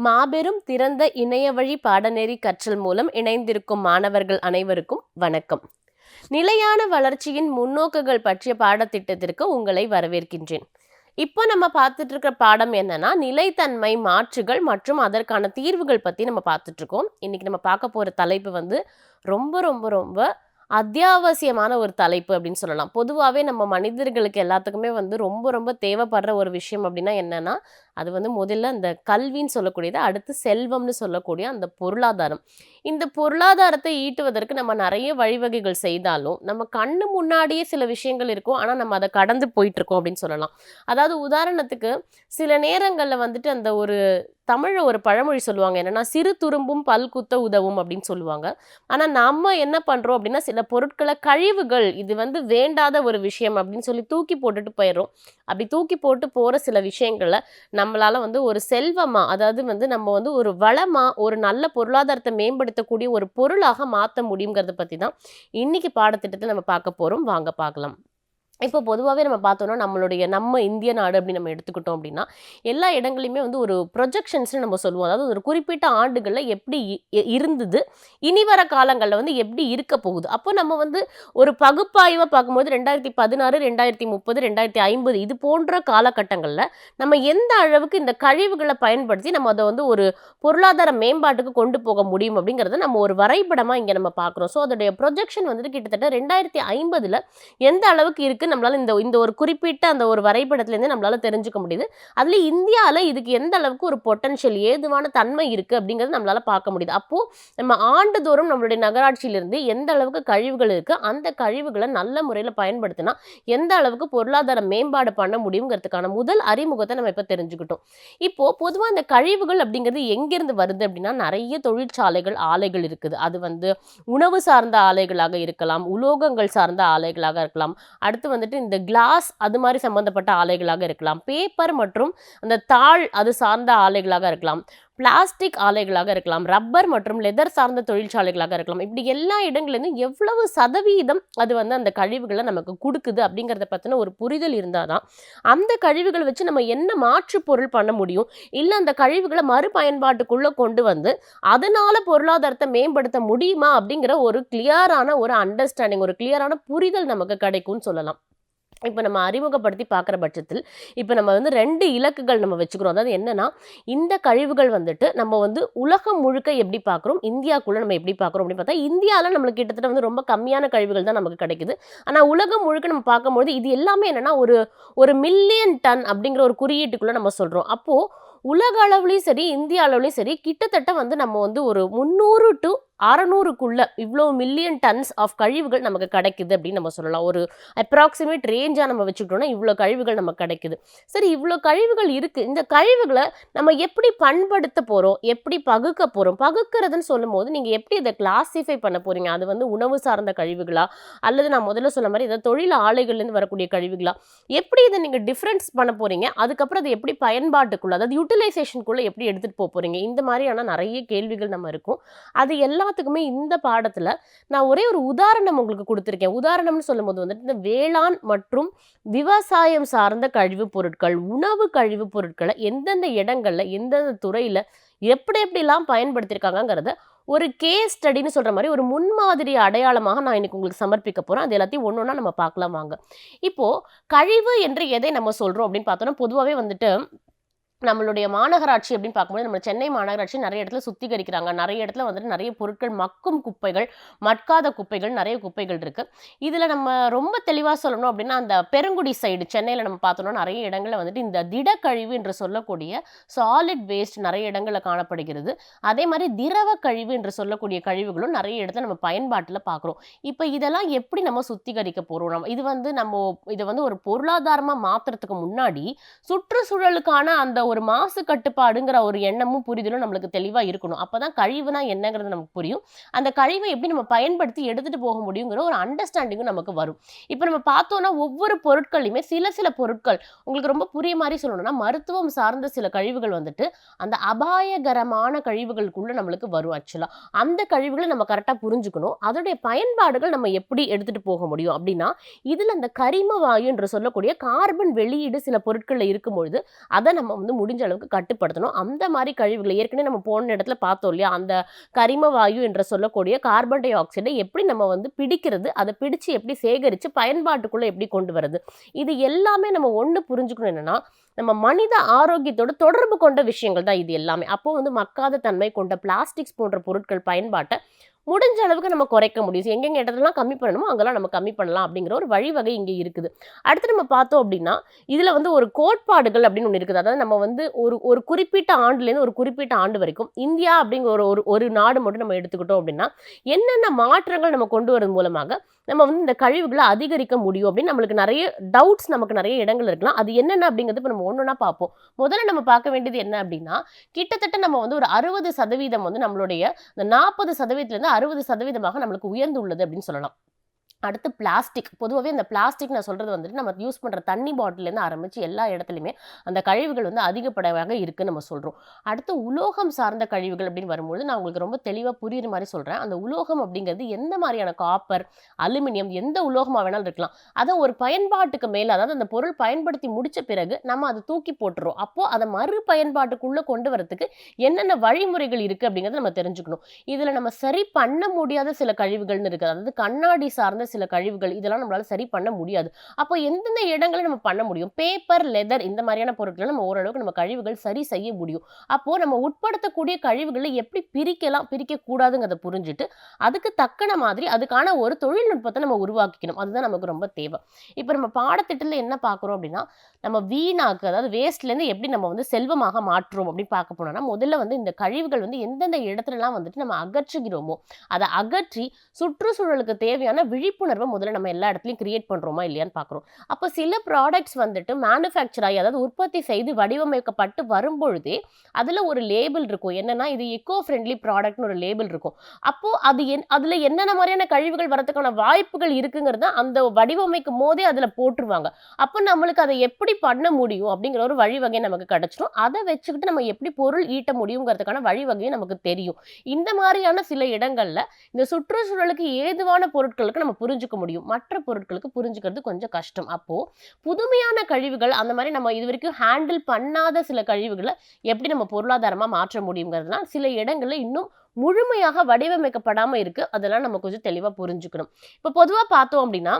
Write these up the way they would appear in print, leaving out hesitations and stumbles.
மாபெரும் திறந்த இணையவழி பாடநெறி கற்றல் மூலம் இணைந்திருக்கும் மாணவர்கள் அனைவருக்கும் வணக்கம். நிலையான வளர்ச்சியின் முன்னோக்குகள் பற்றிய பாடத்திட்டத்திற்கு உங்களை வரவேற்கின்றேன். இப்போ நம்ம பார்த்துட்டு இருக்கிற பாடம் என்னன்னா, நிலைத்தன்மை மாற்றுகள் மற்றும் அதற்கான தீர்வுகள் பத்தி நம்ம பார்த்துட்டு இருக்கோம். இன்னைக்கு நம்ம பார்க்க போற தலைப்பு வந்து ரொம்ப ரொம்ப ரொம்ப அத்தியாவசியமான ஒரு தலைப்பு அப்படின்னு சொல்லலாம். பொதுவாகவே நம்ம மனிதர்களுக்கு எல்லாத்துக்குமே வந்து ரொம்ப ரொம்ப தேவைப்படுற ஒரு விஷயம் அப்படின்னா என்னன்னா, அது வந்து முதல்ல அந்த கல்வின்னு சொல்லக்கூடியது, அடுத்து செல்வம்னு சொல்லக்கூடிய அந்த பொருளாதாரம். இந்த பொருளாதாரத்தை ஈட்டுவதற்கு நம்ம நிறைய வழிவகைகள் செய்தாலும் நம்ம கண்ணு முன்னாடியே சில விஷயங்கள் இருக்கும், ஆனால் நம்ம அதை கடந்து போயிட்டு இருக்கோம் அப்படின்னு சொல்லலாம். அதாவது உதாரணத்துக்கு சில நேரங்களில் வந்துட்டு அந்த ஒரு தமிழ்ல ஒரு பழமொழி சொல்லுவாங்க, என்னன்னா சிறு துரும்பும் பல் குத்த உதவும் அப்படின்னு சொல்லுவாங்க. ஆனா நம்ம என்ன பண்றோம் அப்படின்னா, சில பொருட்களை கழிவுகள், இது வந்து வேண்டாத ஒரு விஷயம் அப்படின்னு சொல்லி தூக்கி போட்டுட்டு போயிடுறோம். அப்படி தூக்கி போட்டு போற சில விஷயங்களை நம்மளால வந்து ஒரு செல்வமா, அதாவது வந்து நம்ம வந்து ஒரு வளமா, ஒரு நல்ல பொருளாதாரத்தை மேம்படுத்தக்கூடிய ஒரு பொருளாக மாற்ற முடியுங்கிறத பத்தி தான் இன்னைக்கு பாடத்திட்டத்தை நம்ம பார்க்க போறோம். வாங்க பார்க்கலாம். இப்போ பொதுவாகவே நம்ம பார்த்தோம்னா, நம்ம இந்திய நாடு அப்படின்னு நம்ம எடுத்துக்கிட்டோம் அப்படின்னா, எல்லா இடங்களையுமே வந்து ஒரு ப்ரொஜெக்ஷன்ஸ்னு நம்ம சொல்லுவோம். அதாவது ஒரு குறிப்பிட்ட ஆண்டுகளில் எப்படி இருந்தது, இனி வர காலங்களில் வந்து எப்படி இருக்க போகுது. அப்போ நம்ம வந்து ஒரு பகுப்பாய்வாக பார்க்கும்போது 2016, 2030, 2050 இது போன்ற காலகட்டங்களில் நம்ம எந்த அளவுக்கு இந்த கழிவுகளை பயன்படுத்தி நம்ம அதை வந்து ஒரு பொருளாதார மேம்பாட்டுக்கு கொண்டு போக முடியும் அப்படிங்கிறத நம்ம ஒரு வரைபடமாக இங்கே நம்ம பார்க்குறோம். ஸோ அதோடைய ப்ரொஜெக்ஷன் வந்துட்டு கிட்டத்தட்ட 2050 எந்த அளவுக்கு இருக்கு நம்மளால இந்த ஒரு குறிப்பிட்ட அந்த ஒரு வரைபடத்திலேருந்து நம்மளால தெரிஞ்சுக்க முடியுது. அதுல இந்தியாவில் இதுக்கு எந்த அளவுக்கு ஒரு பொட்டன்ஷியல், ஏதுவான தன்மை இருக்கு அப்படிங்கிறது நம்மளால பார்க்க முடியுது. அப்போ நம்ம ஆண்டுதோறும் நம்மளுடைய நகராட்சியிலிருந்து எந்த அளவுக்கு கழிவுகள் இருக்கு, அந்த கழிவுகளை நல்ல முறையில் பயன்படுத்தினா எந்த அளவுக்கு பொருளாதார மேம்பாடு பண்ண முடியுங்கிறதுக்கான முதல் அறிமுகத்தை நம்ம இப்போ தெரிஞ்சுக்கிட்டோம். இப்போ பொதுவாக இந்த கழிவுகள் அப்படிங்கிறது எங்கிருந்து வருது அப்படின்னா, நிறைய தொழிற்சாலைகள், ஆலைகள் இருக்குது. அது வந்து உணவு சார்ந்த ஆலைகளாக இருக்கலாம், உலோகங்கள் சார்ந்த ஆலைகளாக இருக்கலாம், அடுத்து வந்துட்டு இந்த கிளாஸ் அது மாதிரி சம்பந்தப்பட்ட ஆலைகளாக இருக்கலாம், பேப்பர் மற்றும் அந்த தாள் அது சார்ந்த ஆலைகளாக இருக்கலாம், பிளாஸ்டிக் ஆலைகளாக இருக்கலாம், ரப்பர் மற்றும் லெதர் சார்ந்த தொழிற்சாலைகளாக இருக்கலாம். இப்படி எல்லா இடங்கள்லேருந்து எவ்வளவு சதவீதம் அது வந்து அந்த கழிவுகளை நமக்கு கொடுக்குது அப்படிங்கிறத பற்றின ஒரு புரிதல் இருந்தால் தான் அந்த கழிவுகளை வச்சு நம்ம என்ன மாற்று பொருள் பண்ண முடியும், இல்லை அந்த கழிவுகளை மறுபயன்பாட்டுக்குள்ளே கொண்டு வந்து அதனால பொருளாதாரத்தை மேம்படுத்த முடியுமா அப்படிங்கிற ஒரு கிளியரான ஒரு அண்டர்ஸ்டாண்டிங், ஒரு கிளியரான புரிதல் நமக்கு கிடைக்கும்னு சொல்லலாம். இப்போ நம்ம அறிமுகப்படுத்தி பார்க்குற பட்சத்தில் இப்போ நம்ம வந்து 2 இலக்குகள் நம்ம வச்சுக்கிறோம். அதாவது என்னன்னா, இந்த கழிவுகள் வந்துட்டு நம்ம வந்து உலகம் முழுக்க எப்படி பார்க்குறோம், இந்தியாவுக்குள்ளே நம்ம எப்படி பார்க்குறோம் அப்படின்னு பார்த்தா, இந்தியாவில் நம்மளுக்கு கிட்டத்தட்ட வந்து ரொம்ப கம்மியான கழிவுகள் தான் நமக்கு கிடைக்குது. ஆனால் உலகம் முழுக்க நம்ம பார்க்கும்போது இது எல்லாமே என்னன்னா ஒரு மில்லியன் டன் அப்படிங்கிற ஒரு குறியீட்டுக்குள்ளே நம்ம சொல்கிறோம். அப்போது உலக அளவுலையும் சரி, இந்திய அளவுலையும் சரி, கிட்டத்தட்ட வந்து நம்ம வந்து ஒரு 300 to 600க்குள்ள இவ்வளோ மில்லியன் டன்ஸ் ஆஃப் கழிவுகள் நமக்கு கிடைக்குது அப்படின்னு நம்ம சொல்லலாம். ஒரு அப்ராக்சிமேட் ரேஞ்சாக நம்ம வச்சுக்கிட்டோம்னா இவ்வளோ கழிவுகள் நமக்கு கிடைக்குது. சரி, இவ்வளோ கழிவுகள் இருக்குது. இந்த கழிவுகளை நம்ம எப்படி பண்படுத்த போகிறோம், எப்படி பகுக்க போகிறோம்? பகுக்கிறதுன்னு சொல்லும் போது நீங்கள் எப்படி இதை கிளாஸிஃபை பண்ண போகிறீங்க? அது வந்து உணவு சார்ந்த கழிவுகளா, அல்லது நான் முதல்ல சொன்ன மாதிரி இதை தொழில் ஆலைகள்லேருந்து வரக்கூடிய கழிவுகளா, எப்படி இதை நீங்கள் டிஃப்ரென்ஸ் பண்ண போகிறீங்க? அதுக்கப்புறம் அதை எப்படி பயன்பாட்டுக்குள்ள, அதாவது யூட்டிலைசேஷனுக்குள்ளே எப்படி எடுத்துகிட்டு போக போகிறீங்க? இந்த மாதிரியான நிறைய கேள்விகள் நம்ம இருக்கும். அது எல்லாத்துக்குமே இந்த பாடத்தில் நான் ஒரே ஒரு உதாரணம் உங்களுக்கு கொடுத்துருக்கேன். உதாரணம்னு சொல்லும்போது வந்துட்டு இந்த வேளாண் மற்றும் விவசாயம் சார்ந்த கழிவுப் பொருட்கள், உணவு கழிவுப் பொருட்களை எந்தெந்த இடங்கள்ல, எந்தெந்த துறையில் எப்படி எப்படிலாம் பயன்படுத்தியிருக்காங்கிறத ஒரு கேஸ் ஸ்டடின்னு சொல்கிற மாதிரி ஒரு முன்மாதிரி அடையாளமாக நான் இன்னைக்கு உங்களுக்கு சமர்ப்பிக்க போகிறேன். அது எல்லாத்தையும் ஒன்று ஒன்றா நம்ம பார்க்கலாம் வாங்க. இப்போது கழிவு என்று எதை நம்ம சொல்கிறோம் அப்படின்னு பார்த்தோன்னா, பொதுவாகவே வந்துட்டு நம்மளுடைய மாநகராட்சி அப்படின்னு பார்க்கும்போது நம்ம சென்னை மாநகராட்சி நிறைய இடத்துல சுத்திகரிக்கிறாங்க. நிறைய இடத்துல வந்துட்டு நிறைய பொருட்கள் மக்கும் குப்பைகள், மட்காத குப்பைகள், நிறைய குப்பைகள் இருக்கு. இதுல நம்ம ரொம்ப தெளிவா சொல்லணும் அப்படின்னா, அந்த பெருங்குடி சைடு சென்னையில நம்ம பார்த்தோம்னா நிறைய இடங்கள்ல வந்துட்டு இந்த திடக்கழிவு என்று சொல்லக்கூடிய சாலிட் வேஸ்ட் நிறைய இடங்கள்ல காணப்படுகிறது. அதே மாதிரி திரவ கழிவு என்று சொல்லக்கூடிய கழிவுகளும் நிறைய இடத்துல நம்ம பயன்பாட்டுல பார்க்குறோம். இப்ப இதெல்லாம் எப்படி நம்ம சுத்திகரிக்க போறோம்? இத வந்து ஒரு பொருளாதாரமா மாத்துறதுக்கு முன்னாடி சுற்றுச்சூழலுக்கான அந்த ஒரு மாசு கட்டுப்பாடுங்கிற ஒரு எண்ணமும் புரிதலும் நம்மளுக்கு தெளிவா இருக்கணும். அப்பதான் கழிவுனா என்னங்கிறது நமக்கு புரியும். அந்த கழிவை எப்படி நம்ம பயன்படுத்தி எடுத்துட்டு போக முடியுங்கிற ஒரு அண்டர்ஸ்டாண்டிங்கும் நமக்கு வரும். இப்ப நம்ம பார்த்தோம்னா ஒவ்வொரு பொருட்களையுமே சில பொருட்கள் உங்களுக்கு ரொம்ப புரிய மாதிரி சொல்லணும்னா மருத்துவம் சார்ந்த சில கழிவுகள் வந்துட்டு அந்த அபாயகரமான கழிவுகளுக்குள்ள நம்மளுக்கு வரும் ஆக்சுவலா. அந்த கழிவுகளை நம்ம கரெக்டா புரிஞ்சுக்கணும். அதோடைய பயன்பாடுகள் நம்ம எப்படி எடுத்துட்டு போக முடியும் அப்படின்னா, இதுல இந்த கரிம வாயு என்று சொல்லக்கூடிய கார்பன் வெளியீடு சில பொருட்கள்ல இருக்கும்பொழுது அதை நம்ம வந்து முடிஞ்ச அளவுக்கு கட்டுப்படுத்தணும். அந்த மாதிரி கழிவுகளை ஏற்கனவே நம்ம போன இடத்துல பார்த்தோம் இல்லையா, அந்த கரிம வாயு என்று சொல்லக்கூடிய கார்பன் டை ஆக்சைடை எப்படி நம்ம வந்து பிடிக்கிறது, அதை பிடிச்சு எப்படி சேகரித்து பயன்பாட்டுக்குள்ளே எப்படி கொண்டு வரது, இது எல்லாமே நம்ம ஒன்று புரிஞ்சுக்கணும். என்னன்னா நம்ம மனித ஆரோக்கியத்தோட தொடர்பு கொண்ட விஷயங்கள் தான் இது எல்லாமே. அப்போ வந்து மக்காத தன்மை கொண்ட பிளாஸ்டிக்ஸ் போன்ற பொருட்கள் பயன்பாட்டை முடிஞ்ச அளவுக்கு நம்ம குறைக்க முடியும். எங்கெங்க இடத்துலலாம் கம்மி பண்ணணுமோ அங்கெல்லாம் நம்ம கம்மி பண்ணலாம் அப்படிங்கிற ஒரு வழிவகை இங்கே இருக்குது. அடுத்து நம்ம பார்த்தோம் அப்படின்னா, இதில் வந்து ஒரு கோட்பாடுகள் அப்படின்னு ஒன்று இருக்குது. அதாவது நம்ம வந்து ஒரு ஒரு குறிப்பிட்ட ஆண்டுலேருந்து ஒரு குறிப்பிட்ட ஆண்டு வரைக்கும் இந்தியா அப்படிங்கிற ஒரு ஒரு ஒரு நாடு மட்டும் நம்ம எடுத்துக்கிட்டோம் அப்படின்னா, என்னென்ன மாற்றங்கள் நம்ம கொண்டு வரது மூலமாக நம்ம வந்து இந்த கழிவுகளை அதிகரிக்க முடியும் அப்படின்னு நம்மளுக்கு நிறைய டவுட்ஸ் நமக்கு நிறைய இடங்கள் இருக்கலாம். அது என்னென்ன அப்படிங்கிறது இப்போ நம்ம ஒன்றா பார்ப்போம். முதல்ல நம்ம பார்க்க வேண்டியது என்ன அப்படின்னா, கிட்டத்தட்ட நம்ம வந்து ஒரு 60% வந்து நம்மளுடைய இந்த 40%லேருந்து 60% நம்மளுக்கு உயர்ந்துள்ளது அப்படின்னு சொல்லலாம். அடுத்து பிளாஸ்டிக். பொதுவாகவே இந்த பிளாஸ்டிக் நான் சொல்றது வந்துட்டு நம்ம யூஸ் பண்ற தண்ணி பாட்டிலேருந்து ஆரம்பிச்சு எல்லா இடத்துலையுமே அந்த கழிவுகள் வந்து அதிகப்படியாக இருக்குன்னு நம்ம சொல்றோம். அடுத்து உலோகம் சார்ந்த கழிவுகள் அப்படின்னு வரும்போது நான் உங்களுக்கு ரொம்ப தெளிவாக புரியுற மாதிரி சொல்றேன். அந்த உலோகம் அப்படிங்கிறது எந்த மாதிரியான காப்பர், அலுமினியம் எந்த உலோகமாக வேணாலும் இருக்கலாம். அதை ஒரு பயன்பாட்டுக்கு மேலே, அதாவது அந்த பொருள் பயன்படுத்தி முடிச்ச பிறகு நம்ம அதை தூக்கி போட்டுறோம். அப்போ அதை மறு பயன்பாட்டுக்குள்ள கொண்டு வரதுக்கு என்னென்ன வழிமுறைகள் இருக்கு அப்படிங்கிறத நம்ம தெரிஞ்சுக்கணும். இதுல நம்ம சரி பண்ண முடியாத சில கழிவுகள்னு இருக்கு. அதாவது கண்ணாடி சார்ந்த சில கழிவுகள், இதெல்லாம் நம்மளால சரி பண்ண முடியாது. அப்போ எந்தெந்த இடங்களை நம்ம பண்ண முடியும்? பேப்பர், லெதர் இந்த மாதிரியான பொருட்களை நம்ம ஓரளவுக்கு நம்ம கழிவுகள் சரி செய்ய முடியும். அப்போ நம்ம உட்படுத்தக்கூடிய கழிவுகளை எப்படி பிரிக்கலாம், பிரிக்க கூடாதுங்கிறத புரிஞ்சுட்டு அதுக்கு தக்கன மாதிரி அதுக்கான ஒரு தொழில்நுட்பத்தை நம்ம உருவாக்கிக்கணும். அதுதான் நமக்கு ரொம்ப தேவை. இப்போ நம்ம பாடத்திட்டத்தில் என்ன பார்க்குறோம் அப்படின்னா, நம்ம வீணாக்கு, அதாவது வேஸ்ட்லேருந்து எப்படி நம்ம வந்து செல்வமாக மாற்றுறோம் அப்படின்னு பார்க்க போனோம்னா, முதல்ல வந்து இந்த கழிவுகள் வந்து எந்தெந்த இடத்துலலாம் வந்துட்டு நம்ம அகற்றுகிறோமோ அதை அகற்றி சுற்றுச்சூழலுக்கு தேவையான விழிப்புணர்வை முதல்ல நம்ம எல்லா இடத்துலையும் கிரியேட் பண்ணுறோமா இல்லையான்னு பார்க்குறோம். அப்போ சில ப்ராடக்ட்ஸ் வந்துட்டு மேனுஃபேக்சர் ஆகி, அதாவது உற்பத்தி செய்து வடிவமைக்கப்பட்டு வரும்பொழுதே அதில் ஒரு லேபிள் இருக்கும். என்னன்னா இது எக்கோ ஃப்ரெண்ட்லி ப்ராடக்ட்னு ஒரு லேபிள் இருக்கும். அப்போ அது அதில் என்னென்ன மாதிரியான கழிவுகள் வரதுக்கான வாய்ப்புகள் இருக்குங்கிறத அந்த வடிவமைக்கும் போதே அதில் போட்டுருவாங்க. அப்போ நம்மளுக்கு அதை எப்படி பண்ண முடியும் அப்படிங்கிற ஒரு வழிவகை நமக்கு கிடைச்சிடும். அதை வச்சுக்கிட்டு நம்ம எப்படி பொருள் ஈட்ட முடியுங்கிறதுக்கான வழிவகையும் நமக்கு தெரியும். இந்த மாதிரியான சில இடங்கள்ல இந்த சுற்றுச்சூழலுக்கு ஏதுவான பொருட்களுக்கு நம்ம புரிஞ்சுக்க முடியும். மற்ற பொருட்களுக்கு புரிஞ்சுக்கிறது கொஞ்சம் கஷ்டம். அப்போ புதுமையான கழிவுகள், அந்த மாதிரி நம்ம இது வரைக்கும் ஹேண்டில் பண்ணாத சில கழிவுகளை எப்படி நம்ம பொருளாதாரமா மாற்ற முடியுங்கிறதுலாம் சில இடங்கள்ல இன்னும் முழுமையாக வடிவமைக்கப்படாம இருக்கு. அதெல்லாம் நம்ம கொஞ்சம் தெளிவா புரிஞ்சுக்கணும். இப்போ பொதுவா பார்த்தோம் அப்படின்னா,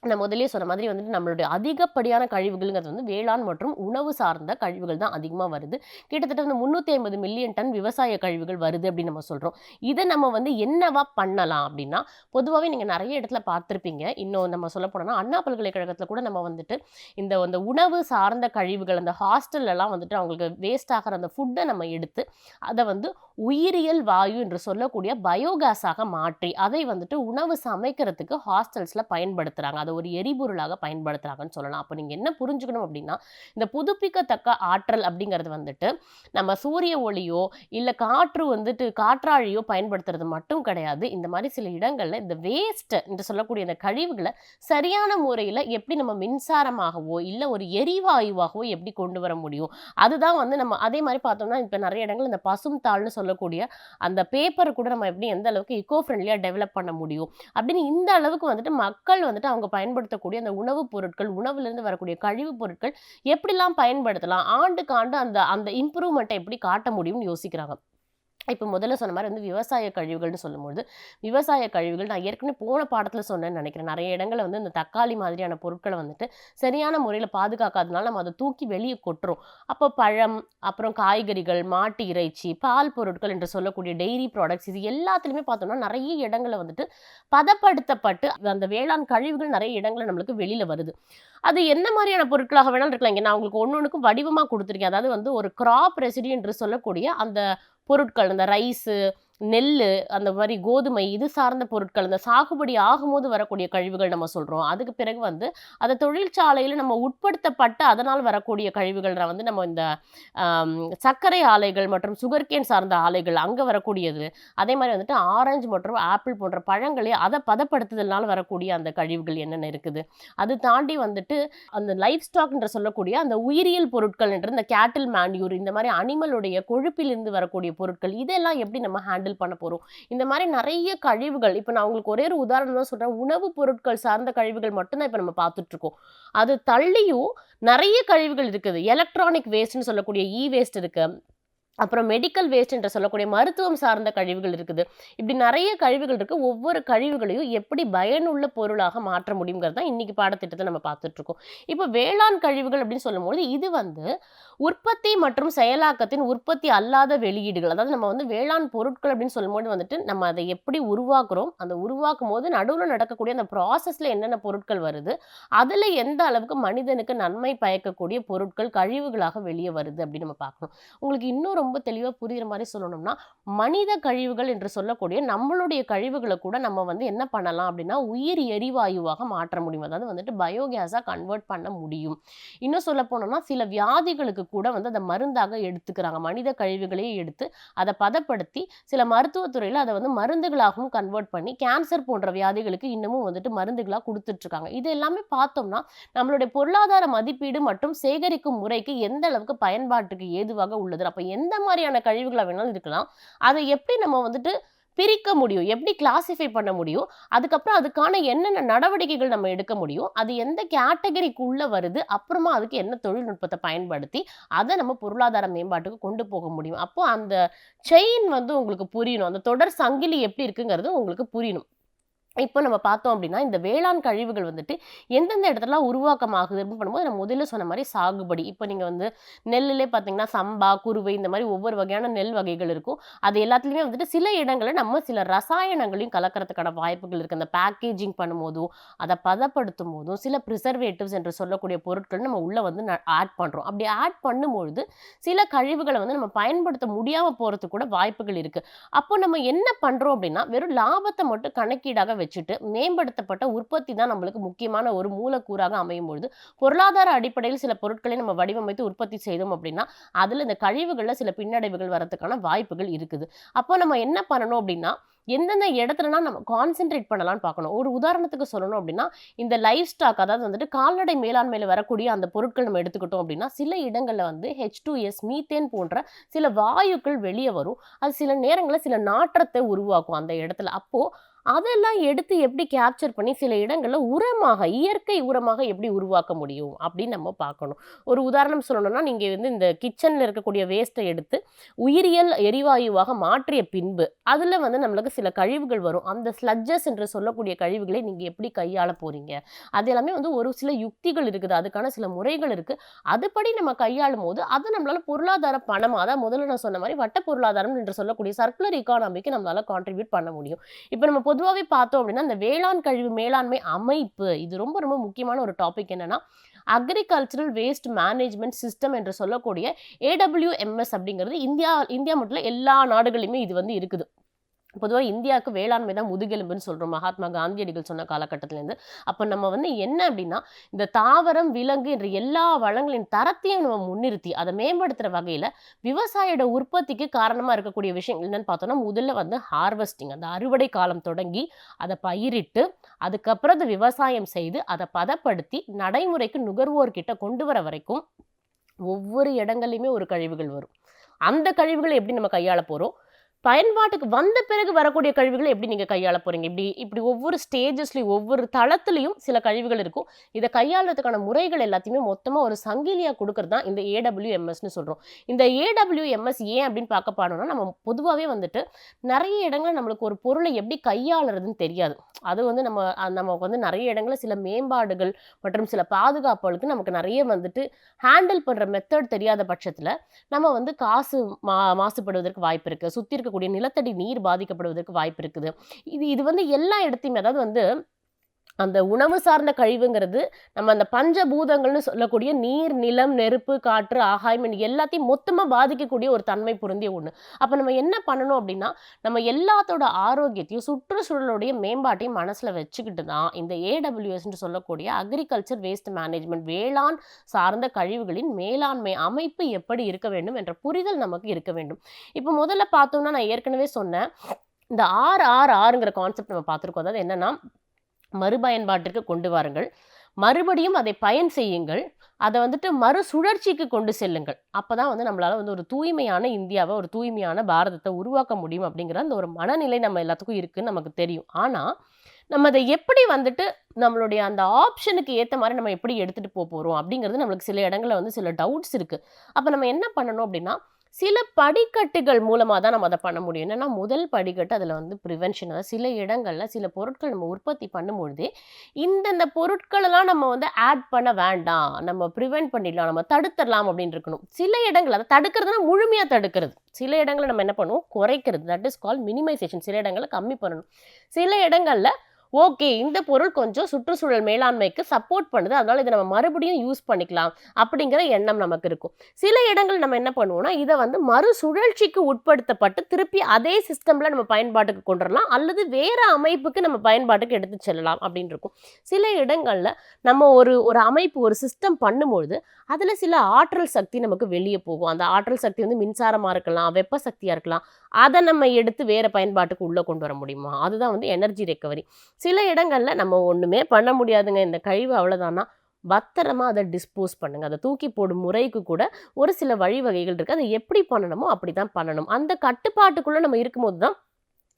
நான் முதலே சொன்ன மாதிரி வந்துட்டு நம்மளுடைய அதிகப்படியான கழிவுகள்ங்கிறது வந்து வேளாண் மற்றும் உணவு சார்ந்த கழிவுகள் தான் அதிகமாக வருது. கிட்டத்தட்ட வந்து 350 மில்லியன் டன் விவசாய கழிவுகள் வருது அப்படின்னு நம்ம சொல்கிறோம். இதை நம்ம வந்து என்னவா பண்ணலாம் அப்படின்னா, பொதுவாகவே நீங்கள் நிறைய இடத்துல பார்த்துருப்பீங்க. இன்னும் நம்ம சொல்ல போனோம்னா அண்ணா பல்கலைக்கழகத்தில் கூட நம்ம வந்துட்டு இந்த உணவு சார்ந்த கழிவுகள் அந்த ஹாஸ்டல்லலாம் வந்துட்டு அவங்களுக்கு வேஸ்ட் ஆகிற அந்த ஃபுட்டை நம்ம எடுத்து அதை வந்து உயிரியல் வாயு என்று சொல்லக்கூடிய பயோகேஸாக மாற்றி அதை வந்துட்டு உணவு சமைக்கிறதுக்கு ஹாஸ்டல்ஸில் பயன்படுத்துகிறாங்க. அதை ஒரு எரிபொருளாக பயன்படுத்துகிறாங்கன்னு சொல்லலாம். அப்போ நீங்கள் என்ன புரிஞ்சுக்கணும் அப்படின்னா, இந்த புதுப்பிக்கத்தக்க ஆற்றல் அப்படிங்கிறது வந்துட்டு நம்ம சூரிய ஒளியோ இல்லை காற்று வந்துட்டு காற்றாழியோ பயன்படுத்துறது மட்டும் கிடையாது. இந்த மாதிரி சில இடங்களில் இந்த வேஸ்ட் என்று சொல்லக்கூடிய இந்த கழிவுகளை சரியான முறையில் எப்படி நம்ம மின்சாரமாகவோ இல்லை ஒரு எரிவாயுவாகவோ எப்படி கொண்டு வர முடியும், அதுதான் வந்து நம்ம அதே மாதிரி பார்த்தோம்னா இப்போ நிறைய இடங்கள் இந்த பசும் தாள்னு சொல்லக்கூடிய அந்த பேப்பர் கூட நம்ம எப்படி எந்த அளவுக்கு இக்கோ ஃப்ரெண்ட்லியாக டெவலப் பண்ண முடியும் அப்படின்னு இந்த அளவுக்கு வந்துட்டு மக்கள் வந்துட்டு அவங்க பயன்படுத்தக்கூடிய அந்த உணவுப் பொருட்கள், உணவுலேருந்து வரக்கூடிய கழிவுப் பொருட்கள் எப்படிலாம் பயன்படுத்தலாம், ஆண்டுக்கு ஆண்டு அந்த அந்த இம்ப்ரூவ்மெண்ட்டை எப்படி காட்ட முடியும்னு யோசிக்கிறாங்க. இப்போ முதல்ல சொன்ன மாரி வந்து விவசாய கழிவுகள்னு சொல்லும்பொழுது, விவசாய கழிவுகள் நான் ஏற்கனவே போன பாடத்துல சொன்னேன்னு நெனைக்கிறேன். நெறைய இடங்கள்ல வந்து இந்த தக்காளி மாதிரியான பொருட்கள வந்துட்டு சரியான முறையில பாதுகாக்காதனால நம்ம அத தூக்கி வெளிய கொட்டுறோம். அப்போ பழம், அப்புறம் காய்கறிகள், மாட்டு இறைச்சி, பால் பொருட்கள் என்று சொல்லக்கூடிய டெய்ரி ப்ராடக்ட்ஸ் இது எல்லாத்துலயுமே பார்த்தோம்னா, நெறைய இடங்கள்ல வந்துட்டு பதப்படுத்தப்பட்டு அந்த வேளாண் கழிவுகள் நெறைய இடங்கள்ல நம்மளுக்கு வெளில வருது. அது என்ன மாரியான பொருட்களாக வேணாலும் இருக்கலாம். இங்க நான் உங்களுக்கு ஒண்ணொண்ணுக்கும் வடிவமா குடுத்துருக்கேன். அதாவது வந்து ஒரு கிராப் ரெசிடியூ என்று சொல்லக்கூடிய அந்த பொருட்கள், இந்த ரைஸு, நெல்லு, அந்த மாரி கோதுமை இது சார்ந்த பொருட்கள், இந்த சாகுபடி ஆகும்போது வரக்கூடிய கழிவுகள் நம்ம சொல்றோம். அதுக்கு பிறகு வந்து அத தொழிற்சாலையில நம்ம உட்படுத்தப்பட்ட அதனால் வரக்கூடிய கழிவுகள வந்து நம்ம இந்த அம் சர்க்கரை ஆலைகள் மற்றும் சுகர்கேன் சார்ந்த ஆலைகள் அங்க வரக்கூடியது. அதே மாரி வந்துட்டு ஆரஞ்சு மற்றும் ஆப்பிள் போன்ற பழங்களே அத பதப்படுத்துதல்னால வரக்கூடிய அந்த கழிவுகள் என்னென்ன இருக்குது. அது தாண்டி வந்துட்டு அந்த லைஃப் ஸ்டாக் என்று சொல்லக்கூடிய அந்த உயிரியல் பொருட்கள் என்று இந்த கேட்டில் மேன்யூர் இந்த மாரி அனிமலுடைய கொழுப்பிலிருந்து வரக்கூடிய பொருட்கள் இதெல்லாம் எப்படி நம்ம ஹேண்டில் பண்ண போறோம்? இந்த மாரி நெறைய கழிவுகள் இப்ப நான் உங்களுக்கு ஒரே ஒரு உதாரணம் தான் சொல்றேன். உணவு பொருட்கள் சார்ந்த கழிவுகள் மட்டும் தான் இப்ப நம்ம பார்த்துட்டு இருக்கோம். அது தள்ளியும் நெறைய கழிவுகள் இருக்குது. எலக்ட்ரானிக் வேஸ்ட்ன்னு சொல்லக்கூடிய வேஸ்ட் இருக்கு. அப்புறம் மெடிக்கல் வேஸ்ட் என்று சொல்லக்கூடிய மருத்துவம் சார்ந்த கழிவுகள் இருக்குது. இப்படி நெறைய கழிவுகள் இருக்கு. ஒவ்வொரு கழிவுகளையும் எப்படி பயனுள்ள பொருளாக மாற்ற முடியுங்கிறது தான் இன்னைக்கு பாடத்திட்டத்துல நம்ம பார்த்துட்டு இருக்கோம். இப்ப வேளாண் கழிவுகள் அப்படின்னு சொல்லும்போது, இது வந்து உற்பத்தி மற்றும் செயலாக்கத்தின் உற்பத்தி அல்லாத வெளியீடுகள். அதாவது நம்ம வந்து வேளாண் பொருட்கள் அப்படின்னு சொல்லும்போது வந்துட்டு, நம்ம அத எப்படி உருவாக்குறோம், அந்த உருவாக்கும்போது நடுவுல நடக்கக்கூடிய அந்த ப்ராசஸ்ல என்னென்ன பொருட்கள் வருது, அதுல எந்த அளவுக்கு மனிதனுக்கு நன்மை பயக்கக்கூடிய பொருட்கள் கழிவுகளாக வெளிய வருது அப்படின்னு நம்ம பார்க்கணும். உங்களுக்கு இன்னும் ரொம்ப தெளிவா புரியிற மாரி சொல்லணும்னா, மனித கழிவுகள் என்று சொல்லக்கூடிய நம்மளுடைய கழிவுகள கூட நம்ம வந்து என்ன பண்ணலாம் அப்படின்னா, உயிர் எரிவாயுவாக மாற்ற முடியும். அதாவது வந்துட்டு பயோகேஸா கன்வெர்ட் பண்ண முடியும். இன்னும் சொல்ல போனோம்னா, சில வியாதிகளுக்கு கூட வந்து அத மருந்தாக எடுத்துக்கிறாங்க. மனித கழிவுகளையே எடுத்து அத பதப்படுத்தி, சில மருத்துவத் துறையில அத வந்து மருந்துகளாகவும் கன்வெர்ட் பண்ணி, கேன்சர் போன்ற வியாதிகளுக்கு இன்னமும் வந்துட்டு மருந்துகளா குடுத்துட்டு இருக்காங்க. இது எல்லாமே பார்த்தோம்னா, நம்மளுடைய பொருளாதார மதிப்பீடு மற்றும் சேகரிக்கும் முறைக்கு எந்த அளவுக்கு பயன்பாட்டுக்கு ஏதுவாக உள்ளது. அப்ப எந்த மாரியான கழிவுகளா வேணாலும் இருக்கலாம். அத எப்படி நம்ம வந்துட்டு பிரிக்க முடியும்? எப்படி கிளாசிஃபை பண்ண முடியும்? அதுக்கப்புறம் அதுக்கான என்னென்ன நடவடிக்கைகள் நம்ம எடுக்க முடியும்? அது எந்த கேட்டகரிக்குள்ள வருது? அப்புறமா அதுக்கு என்ன தொழில்நுட்பத்த பயன்படுத்தி, அத நம்ம பொருளாதார மேம்பாட்டுக்கு கொண்டு போக முடியும். அப்போ அந்த செயின் வந்து உங்களுக்கு புரியணும். அந்த தொடர் சங்கிலி எப்படி இருக்குங்கிறது உங்களுக்கு புரியணும். இப்போ நம்ம பார்த்தோம் அப்படின்னா, இந்த வேளாண் கழிவுகள் வந்துட்டு எந்தெந்த இடத்துலலாம் உருவாக்கமாகுது அப்படின்னு பண்ணும்போது, நான் முதல்ல சொன்ன மாரி சாகுபடி. இப்ப நீங்க வந்து நெல்லுலே பார்த்தீங்கன்னா, சம்பா, குருவை இந்த மாரி ஒவ்வொரு வகையான நெல் வகைகள் இருக்கும். அது எல்லாத்துலயுமே வந்துட்டு சில இடங்கள்ல நம்ம சில ரசாயனங்களையும் கலக்கறதுக்கான வாய்ப்புகள் இருக்கு. அந்த பேக்கேஜிங் பண்ணும்போதும், அத பதப்படுத்தும்போதும், சில பிரிசர்வேட்டிவ்ஸ் என்று சொல்லக்கூடிய பொருட்கள் நம்ம உள்ள வந்து ஆட் பண்றோம். அப்படி ஆட் பண்ணும்பொழுது, சில கழிவுகள வந்து நம்ம பயன்படுத்த முடியாம போறதுக்கு கூட வாய்ப்புகள் இருக்கு. அப்போ நம்ம என்ன பண்றோம் அப்படின்னா, வெறும் லாபத்த மட்டும் கணக்கீடாக வச்சுட்டு, மேம்படுத்தப்பட்ட உற்பத்தி தான் நம்மளுக்கு முக்கியமான ஒரு மூலக்கூறாக அமையும் பொழுது, பொருளாதார அடிப்படையில் சில பொருட்களை நம்ம வடிவமைத்து உற்பத்தி செய்தோம் அப்படின்னா, அதுல இந்த கழிவுகள்ல சில பின்னடைவுகள் வரதுக்கான வாய்ப்புகள் இருக்குது. அப்போ நம்ம என்ன பண்ணணும் அப்படின்னா, எந்தெந்த இடத்துலலாம் நம்ம கான்சன்ட்ரேட் பண்ணலாம்னு பார்க்கணும். ஒரு உதாரணத்துக்கு சொல்லணும் அப்படின்னா, இந்த லைஃப் ஸ்டாக் அதாவது வந்துட்டு கால்நடை மேலாண்மையில வரக்கூடிய அந்த பொருட்கள் நம்ம எடுத்துக்கிட்டோம் அப்படின்னா, சில இடங்கள்ல வந்து H2S மீத்தேன் போன்ற சில வாயுக்கள் வெளிய வரும். அது சில நேரங்கள்ல சில நாற்றத்த உருவாக்கும் அந்த இடத்துல. அப்போ அதெல்லாம் எடுத்து எப்படி கேப்சர் பண்ணி சில இடங்கள்ல உரமாக, இயற்கை உரமாக எப்படி உருவாக்க முடியும்? அப்படின்னு நம்ம பார்க்கணும். ஒரு உதாரணம் சொல்லணும்னா, நீங்க வந்து இந்த கிச்சன்ல இருக்கக்கூடிய வேஸ்ட்ட எடுத்து உயிரியல் எரிவாயுவாக மாற்றிய பின்பு, அதுல வந்து நம்மளுக்கு சில கழிவுகள் வரும். அந்த ஸ்லட்ஜஸ் என்று சொல்லக்கூடிய கழிவுகளை நீங்க எப்படி கையாள போறீங்க? அது எல்லாமே வந்து ஒரு சில யுக்திகள் இருக்குது. அதுக்கான சில முறைகள் இருக்கு. அதுபடி நம்ம கையாளும்போது, அது நம்மளால பொருளாதார பணமா அதான் முதல்ல நான் சொன்ன மாரி வட்ட பொருளாதாரம் என்று சொல்லக்கூடிய சர்க்குலர் எக்கானமிக்கு நம்மளால கான்ட்ரிபியூட் பண்ண முடியும். இப்ப நம்ம பொதுவாவே பார்த்தோம் அப்படின்னா, இந்த வேளாண் கழிவு மேலாண்மை அமைப்பு, இது ரொம்ப ரொம்ப முக்கியமான ஒரு டாபிக் என்னன்னா, அக்ரிகல்ச்சரல் வேஸ்ட் மேனேஜ்மென்ட் சிஸ்டம் என்று சொல்லக்கூடிய AWMS அப்படிங்கிறது இந்தியா இந்தியா மட்டும் இல்ல எல்லா நாடுகளிலுமே இது வந்து இருக்குது. பொதுவா இந்தியாவுக்கு வேளாண்மை தான் முதுகெலும்புன்னு சொல்றோம். மகாத்மா காந்தியடிகள் சொன்ன காலகட்டத்திலேருந்து. அப்ப நம்ம வந்து என்ன அப்படின்னா, இந்த தாவரம், விலங்கு என்ற எல்லா வளங்களின் தரத்தையும் நம்ம முன்னிறுத்தி, அத மேம்படுத்துற வகையில விவசாயியோட உற்பத்திக்கு காரணமா இருக்கக்கூடிய விஷயங்கள் என்னன்னு பார்த்தோம்னா, முதல்ல வந்து ஹார்வெஸ்டிங் அந்த அறுவடை காலம் தொடங்கி, அத பயிரிட்டு, அதுக்கப்புறம் அத விவசாயம் செய்து, அத பதப்படுத்தி, நடைமுறைக்கு நுகர்வோர்கிட்ட கொண்டு வர வரைக்கும், ஒவ்வொரு இடங்கள்லயுமே ஒரு கழிவுகள் வரும். அந்த கழிவுகள எப்படி நம்ம கையாள போறோம்? பயன்பாட்டுக்கு வந்த பிறகு வரக்கூடிய கழிவுகளை எப்படி நீங்க கையாள போறீங்க? இப்படி இப்படி ஒவ்வொரு ஸ்டேஜஸ்லயும், ஒவ்வொரு தளத்திலயும் சில கழிவுகள் இருக்கும். இத கையாள்றதுக்கான முறைகள் எல்லாத்தையுமே மொத்தமா ஒரு சங்கிலியா குடுக்குறது தான் இந்த ஏடபிள்யூஎம்எஸ்ன்னு சொல்றோம். இந்த ஏடபிள்யூஎம்எஸ் ஏன் அப்படின்னு பார்க்க போனோம்னா, நம்ம பொதுவாவே வந்துட்டு நெறைய இடங்கள்ல நம்மளுக்கு ஒரு பொருளை எப்படி கையாளுறதுன்னு தெரியாது. அது வந்து நமக்கு வந்து நெறைய இடங்கள்ல சில மேம்பாடுகள் மற்றும் சில பாதுகாப்புகளுக்கு நமக்கு நெறைய வந்துட்டு ஹேண்டில் பண்ற மெத்தட் தெரியாத பட்சத்துல, நம்ம வந்து காசு மாசுபடுவதற்கு வாய்ப்பு இருக்கு. சுத்தி இருக்கக்கூடிய நிலத்தடி நீர் பாதிக்கப்படுவதற்கு வாய்ப்பு இருக்குது. இது இது வந்து எல்லா இடத்தையுமே அதாவது வந்து அந்த உணவு சார்ந்த கழிவுங்கிறது நம்ம அந்த பஞ்சபூதங்கள்னு சொல்லக்கூடிய நீர், நிலம், நெருப்பு, காற்று, ஆகாயம் எல்லாத்தையும் மொத்தமா பாதிக்கக்கூடிய ஒரு தன்மை பொருந்திய ஒண்ணு. அப்ப நம்ம என்ன பண்ணணும் அப்படின்னா, நம்ம எல்லாத்தோட ஆரோக்கியத்தையும், சுற்றுச்சூழலுடைய மேம்பாட்டையும் மனசுல வச்சுக்கிட்டு தான் இந்த ஏடபிள்யூஎஸ்ன்னு சொல்லக்கூடிய அக்ரிகல்ச்சர் வேஸ்ட் மேனேஜ்மென்ட் வேளாண் சார்ந்த கழிவுகளின் மேலாண்மை அமைப்பு எப்படி இருக்க வேண்டும் என்ற புரிதல் நமக்கு இருக்க வேண்டும். இப்ப முதல்ல பார்த்தோம்னா, நான் ஏற்கனவே சொன்னேன். இந்த RRRங்கிற கான்செப்ட் நம்ம பார்த்திருக்கோம். அதாவது என்னன்னா, மறுபயன்பாட்டிற்கு கொண்டு வாருங்கள். மறுபடியும் அதை பயன் செய்யுங்கள். அத வந்துட்டு மறுசுழற்சிக்கு கொண்டு செல்லுங்கள். அப்பதான் வந்து நம்மளால வந்து ஒரு தூய்மையான இந்தியாவ, ஒரு தூய்மையான பாரதத்த உருவாக்க முடியும் அப்படிங்கிற அந்த ஒரு மனநிலை நம்ம எல்லாத்துக்கும் இருக்குன்னு நமக்கு தெரியும். ஆனா, நம்ம அத எப்படி வந்துட்டு நம்மளுடைய அந்த ஆப்ஷனுக்கு ஏத்த மாரி நம்ம எப்படி எடுத்துட்டு போறோம் அப்படிங்கிறது நம்மளுக்கு சில இடங்கள்ல வந்து சில டவுட்ஸ் இருக்கு. அப்ப நம்ம என்ன பண்ணணும் அப்படின்னா, சில படிக்கட்டுகள் மூலமா தான் நம்ம அத பண்ண முடியும். என்னன்னா, முதல் படிக்கட்டு அதுல வந்து பிரிவென்ஷன். அதாவது சில இடங்கள்ல சில பொருட்கள் நம்ம உற்பத்தி பண்ணும்பொழுதே, இந்தந்த பொருட்களெல்லாம் நம்ம வந்து ஆட் பண்ண வேண்டாம். நம்ம பிரிவென்ட் பண்ணிடலாம். நம்ம தடுத்துறலாம் அப்படின்னு இருக்கணும். சில இடங்கள்ல அத தடுக்கிறதுனா முழுமையா தடுக்கிறது. சில இடங்கள்ல நம்ம என்ன பண்ணுவோம்? குறைக்கிறது. That is called minimization. சில இடங்கள்ல கம்மி பண்ணணும். சில இடங்கள்ல ஓகே. இந்த பொருள் கொஞ்சம் சுற்றுச்சூழல் மேலாண்மைக்கு சப்போர்ட் பண்ணுது. அதனால இத நம்ம மறுபடியும் யூஸ் பண்ணிக்கலாம். அப்படிங்கிற எண்ணம் நமக்கு இருக்கும். சில இடங்கள் நம்ம என்ன பண்ணுவோம்னா, இத வந்து மறுசுழற்சிக்கு உட்படுத்தப்பட்டு திருப்பி அதே சிஸ்டம்ல நம்ம பயன்பாட்டுக்கு கொண்டு வரலாம். அல்லது வேற அமைப்புக்கு நம்ம பயன்பாட்டுக்கு எடுத்து செல்லலாம் அப்படின்னு இருக்கும். சில இடங்கள்ல நம்ம ஒரு ஒரு அமைப்பு, ஒரு சிஸ்டம் பண்ணும்பொழுது, அதுல சில ஆற்றல் சக்தி நமக்கு வெளிய போகும். அந்த ஆற்றல் சக்தி வந்து மின்சாரமா இருக்கலாம், வெப்ப சக்தியா இருக்கலாம். அத நம்ம எடுத்து வேற பயன்பாட்டுக்கு உள்ள கொண்டு வர முடியுமா? அதுதான் வந்து எனர்ஜி ரெக்கவரி. சில இடங்கள்ல நம்ம ஒண்ணுமே பண்ண முடியாதுங்க. இந்த கழிவு அவ்வளோதான்னா, பத்திரமா அத டிஸ்போஸ் பண்ணுங்க. அத தூக்கி போடும் முறைக்கு கூட ஒரு சில வழிவகைகள் இருக்கு. அத எப்படி பண்ணணுமோ அப்படிதான் பண்ணணும். அந்த கட்டுப்பாட்டுக்குள்ள நம்ம இருக்கும்போது தான்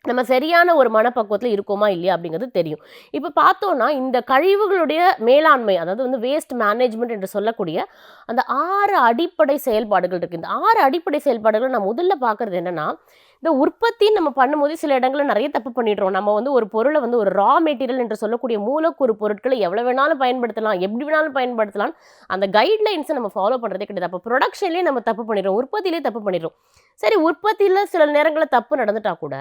நம்ம சரியான ஒரு மனப்பக்குவத்துல இருக்கோமா இல்லையா அப்படிங்கிறது தெரியும். இப்ப பார்த்தோம்னா, இந்த கழிவுகளுடைய மேலாண்மை அதாவது வந்து வேஸ்ட் மேனேஜ்மென்ட் என்று சொல்லக்கூடிய அந்த 6 அடிப்படை செயல்பாடுகள் இருக்கு. இந்த 6 அடிப்படை செயல்பாடுகள் நான் முதல்ல பார்க்கறது என்னன்னா, இந்த உற்பத்தி நம்ம பண்ணும்போது சில இடங்கள்ல நெறைய தப்பு பண்ணிடுறோம். நம்ம வந்து ஒரு பொருள வந்து ஒரு ரா மெட்டீரியல் என்று சொல்லக்கூடிய மூலக்கூறு பொருட்கள எவ்வளவு வேணாலும் பயன்படுத்தலாம், எப்படி வேணாலும் பயன்படுத்தலாம். அந்த கைட்லைன்ஸ நம்ம ஃபாலோ பண்றதே கிடையாது. அப்ப புரொடக்ஷன்லயே நம்ம தப்பு பண்ணிடுறோம். உற்பத்தியிலேயே தப்பு பண்ணிடுறோம். சரி, உற்பத்தியில சில நேரங்கள்ல தப்பு நடந்துட்டா கூட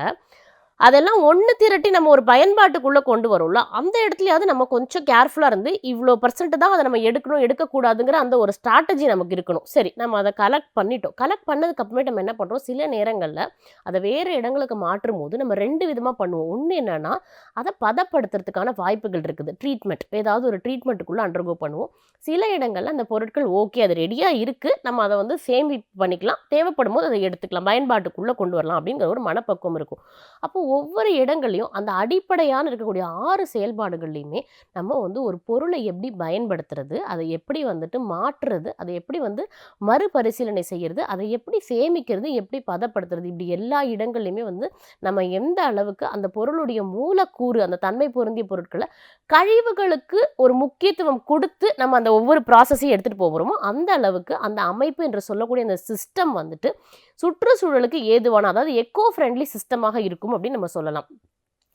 அதெல்லாம் ஒண்ணு திரட்டி நம்ம ஒரு பயன்பாட்டுக்குள்ள கொண்டு வரோம்ல, அந்த இடத்துலயாவது நம்ம கொஞ்சம் கேர்ஃபுல்லா இருந்து, இவ்ளோ பெர்சென்ட் தான் அத நம்ம எடுக்கணும், எடுக்கக்கூடாதுங்கிற அந்த ஒரு ஸ்ட்ராட்டஜி நமக்கு இருக்கணும். சரி, நம்ம அத கலெக்ட் பண்ணிட்டோம். கலெக்ட் பண்ணதுக்கு அப்புறமேட்டு நம்ம என்ன பண்றோம், சில நேரங்கள்ல அத வேற இடங்களுக்கு மாற்றும்போது நம்ம 2 விதமா பண்ணுவோம். ஒண்ணு என்னன்னா, அத பதப்படுத்துறதுக்கான வாய்ப்புகள் இருக்குது. ட்ரீட்மெண்ட். ஏதாவது ஒரு ட்ரீட்மெண்ட்டுக்குள்ள அண்டர்கோ பண்ணுவோம். சில இடங்கள்ல அந்த பொருட்கள் ஓகே, அது ரெடியா இருக்கு. நம்ம அத வந்து சேமிப்பு பண்ணிக்கலாம். தேவைப்படும்போது அத எடுத்துக்கலாம். பயன்பாட்டுக்குள்ள கொண்டு வரலாம் அப்படிங்கிற ஒரு மனப்பக்குவம் இருக்கும். அப்போ ஒவ்வொரு இடங்கள்லயும் அந்த அடிப்படையான இருக்கக்கூடிய 6 செயல்பாடுகள்லையுமே நம்ம வந்து ஒரு பொருளை எப்படி பயன்படுத்துறது, அதை எப்படி வந்துட்டு மாற்றுறது, அதை எப்படி வந்து மறுபரிசீலனை செய்யறது, அதை எப்படி சேமிக்கிறது, எப்படி பதப்படுத்துறது, இப்படி எல்லா இடங்கள்லையுமே வந்து நம்ம எந்த அளவுக்கு அந்த பொருளுடைய மூலக்கூறு, அந்த தன்மை பொருந்திய பொருட்களை கழிவுகளுக்கு ஒரு முக்கியத்துவம் கொடுத்து நம்ம அந்த ஒவ்வொரு ப்ராசஸையும் எடுத்துட்டு போகிறோமோ அந்த அளவுக்கு அந்த அமைப்பு என்று சொல்லக்கூடிய அந்த சிஸ்டம் வந்துட்டு சுற்றுச்சூழலுக்கு ஏதுவான, அதாவது எக்கோ ஃப்ரெண்ட்லி சிஸ்டமாக இருக்கும் அப்படின்னு நம்ம சொல்லலாம்.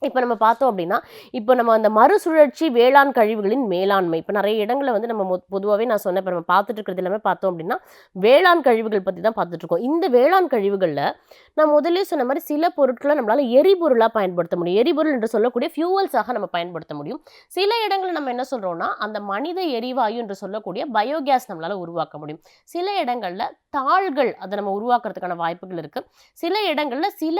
இப்ப நம்ம பார்த்தோம் அப்படின்னா, இப்ப நம்ம அந்த மறுசுழற்சி வேளாண் கழிவுகளின் மேலாண்மை, இப்ப நெறைய இடங்கள்ல வந்து நம்ம பொதுவாவே நான் சொன்னேன், இப்ப நம்ம பார்த்துட்டு இருக்கிறது எல்லாமே பார்த்தோம் அப்படின்னா, வேளாண் கழிவுகள் பத்தி தான் பார்த்துட்டு இருக்கோம். இந்த வேளாண் கழிவுகள்ல நான் முதல்லயே சொன்ன மாரி சில பொருட்கள நம்மளால எரிபொருளா பயன்படுத்த முடியும். எரிபொருள் என்று சொல்லக்கூடிய ஃபியூவல்ஸாக நம்ம பயன்படுத்த முடியும். சில இடங்கள்ல நம்ம என்ன சொல்றோம்னா, அந்த மனித எரிவாயு என்று சொல்லக்கூடிய பயோகேஸ் நம்மளால உருவாக்க முடியும். சில இடங்கள்ல தாள்கள் அத நம்ம உருவாக்குறதுக்கான வாய்ப்புகள் இருக்கு. சில இடங்கள்ல சில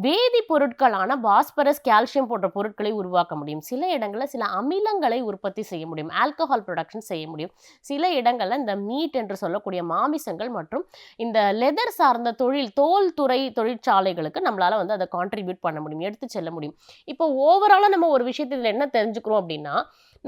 வேதிப்பொருட்களான பாஸ்பரஸ், கால்சியம் போன்ற பொருட்களை உருவாக்க முடியும். சில இடங்கள்ல சில அமிலங்களை உற்பத்தி செய்ய முடியும். ஆல்கஹால் புரொடக்ஷன் செய்ய முடியும். சில இடங்கள்ல இந்த மீட் என்று சொல்லக்கூடிய மாமிசங்கள் மற்றும் இந்த லெதர் சார்ந்த தோல் துறை தொழிற்சாலைகளுக்கு நம்மளால வந்து அதை கான்ட்ரிபியூட் பண்ண முடியும், எடுத்து செல்ல முடியும். இப்போ ஓவராலா நம்ம ஒரு விஷயத்துல என்ன தெரிஞ்சுக்கிறோம் அப்படின்னா,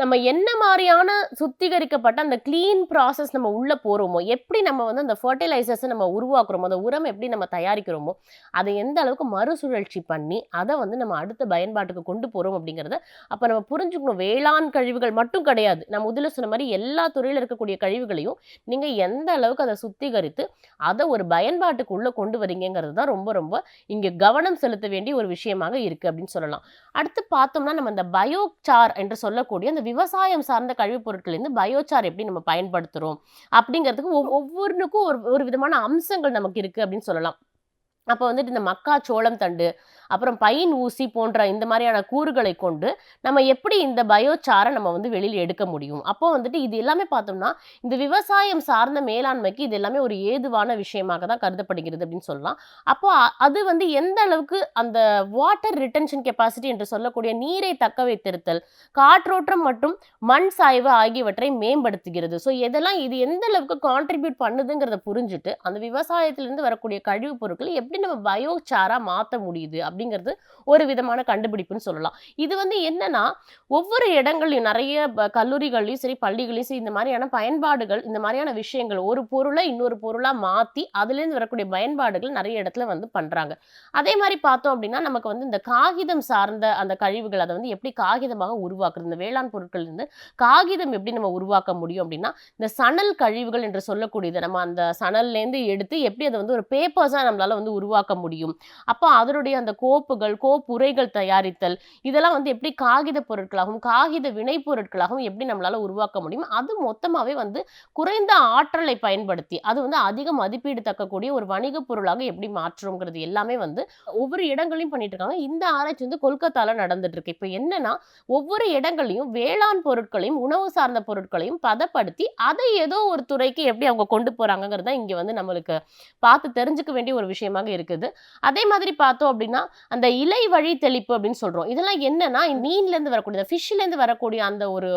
நம்ம என்ன மாரியான சுத்திகரிக்கப்பட்ட அந்த கிளீன் ப்ராசஸ் நம்ம உள்ள போறோமோ, எப்படி நம்ம வந்து அந்த ஃபெர்டிலைசர்ஸ நம்ம உருவாக்குறோமோ, அந்த உரம் எப்படி நம்ம தயாரிக்கிறோமோ, அதை எந்த அளவுக்கு மறுசுழற்சி பண்ணி, அத வந்து நம்ம அடுத்த பயன்பாட்டுக்கு கொண்டு போறோம் அப்படிங்கிறத, அப்ப நம்ம புரிஞ்சுக்கணும். வேளாண் கழிவுகள் மட்டும் கிடையாது. நான் முதல்ல சொன்ன மாரி எல்லா துறையில இருக்கக்கூடிய கழிவுகளையும், நீங்க எந்த அளவுக்கு அத சுத்திகரித்து, அத ஒரு பயன்பாட்டுக்கு உள்ள கொண்டு வரீங்கங்கிறது தான் ரொம்ப ரொம்ப இங்க கவனம் செலுத்த வேண்டிய ஒரு விஷயமாக இருக்கு அப்படின்னு சொல்லலாம். அடுத்து பார்த்தோம்னா, நம்ம இந்த பயோசார் என்று சொல்லக்கூடிய அந்த விவசாயம் சார்ந்த கழிவுப் பொருட்கள்லேருந்து பயோசார் எப்படி நம்ம பயன்படுத்துறோம் அப்படிங்கிறதுக்கு ஒவ்வொன்னுக்கும் ஒரு ஒரு விதமான அம்சங்கள் நமக்கு இருக்கு அப்படின்னு சொல்லலாம். அப்ப வந்துட்டு இந்த மக்காச்சோளம் தண்டு, அப்புறம் பைன் ஊசி போன்ற இந்த மாரியான கூறுகளை கொண்டு, நம்ம எப்படி இந்த பயோசார நம்ம வந்து வெளியில எடுக்க முடியும்? அப்போ வந்துட்டு இது எல்லாமே பார்த்தோம்னா, இந்த விவசாயம் சார்ந்த மேலாண்மைக்கு இது எல்லாமே ஒரு ஏதுவான விஷயமாக தான் கருதப்படுகிறது அப்படின்னு சொல்லலாம். அப்போ அது வந்து எந்த அளவுக்கு அந்த வாட்டர் ரிட்டென்ஷன் கெப்பாசிட்டி என்று சொல்லக்கூடிய நீரை தக்க வைத்திருத்தல், காற்றோட்டம் மற்றும் மண் சாய்வு ஆகியவற்றை மேம்படுத்துகிறது. ஸோ இதெல்லாம் இது எந்த அளவுக்கு கான்ட்ரிபியூட் பண்ணுதுங்கிறத புரிஞ்சுட்டு, அந்த விவசாயத்திலிருந்து வரக்கூடிய கழிவுப் பொருட்களை எப்படி நம்ம பயோசாரா மாத்த முடியுது அப்படிங்கிறது ஒரு விதமான கண்டுபிடிப்புன்னு சொல்லலாம். இது வந்து என்னன்னா, ஒவ்வொரு இடங்கள்லயும் நெறைய கல்லூரிகள்லயும் சரி, பள்ளிகள்லயும் சரி, இந்த மாரியான பயன்பாடுகள், இந்த மாரியான விஷயங்கள் ஒரு பொருள இன்னொரு பொருளா மாத்தி, அதிலேருந்து வரக்கூடிய பயன்பாடுகள் நெறைய இடத்துல வந்து பண்றாங்க. அதே மாரி பார்த்தோம் அப்படின்னா, நமக்கு வந்து இந்த காகிதம் சார்ந்த அந்த கழிவுகள், அத வந்து எப்படி காகிதமாக உருவாக்குறது, இந்த வேளாண் பொருட்கள்லேருந்து காகிதம் எப்படி நம்ம உருவாக்க முடியும் அப்படின்னா, இந்த சணல் கழிவுகள் என்று சொல்லக்கூடியது, நம்ம அந்த சணல்லேருந்து எடுத்து எப்படி அத வந்து ஒரு பேப்பர்ஸா நம்மளால வந்து உருவாக்க முடியும். அப்போ அதனுடைய அந்த கோப்புகள், கோப்புரைகள் தயாரித்தல், இதெல்லாம் வந்து எப்படி காகித பொருட்களாகவும், காகித வினை பொருட்களாகவும் எப்படி நம்மளால உருவாக்க முடியும்? அது மொத்தமாவே வந்து குறைந்த ஆற்றலை பயன்படுத்தி, அது வந்து அதிக மதிப்பீடு தக்கக்கூடிய ஒரு வணிக பொருளாக எப்படி மாற்றுறோம்ங்கிறது எல்லாமே வந்து ஒவ்வொரு இடங்கள்லயும் பண்ணிட்டு இருக்காங்க. இந்த ஆராய்ச்சி வந்து கொல்கத்தால நடந்துட்டு இருக்கு. இப்ப என்னன்னா, ஒவ்வொரு இடங்கள்லயும் வேளாண் பொருட்களையும், உணவு சார்ந்த பொருட்களையும் பதப்படுத்தி, அதை ஏதோ ஒரு துறைக்கு எப்படி அவங்க கொண்டு போறாங்கங்கிறது தான் இங்க வந்து நம்மளுக்கு பார்த்து தெரிஞ்சுக்க வேண்டிய ஒரு விஷயமாக இருக்குது. அதே மாதிரி பார்த்தோம் அப்படின்னா, அந்த இலை வழி தெளிப்பு அப்படின்னு சொல்றோம். இதெல்லாம் என்னன்னா, மீன்லேருந்து வரக்கூடிய ஃபிஷ்லேருந்து வரக்கூடிய அந்த ஒரு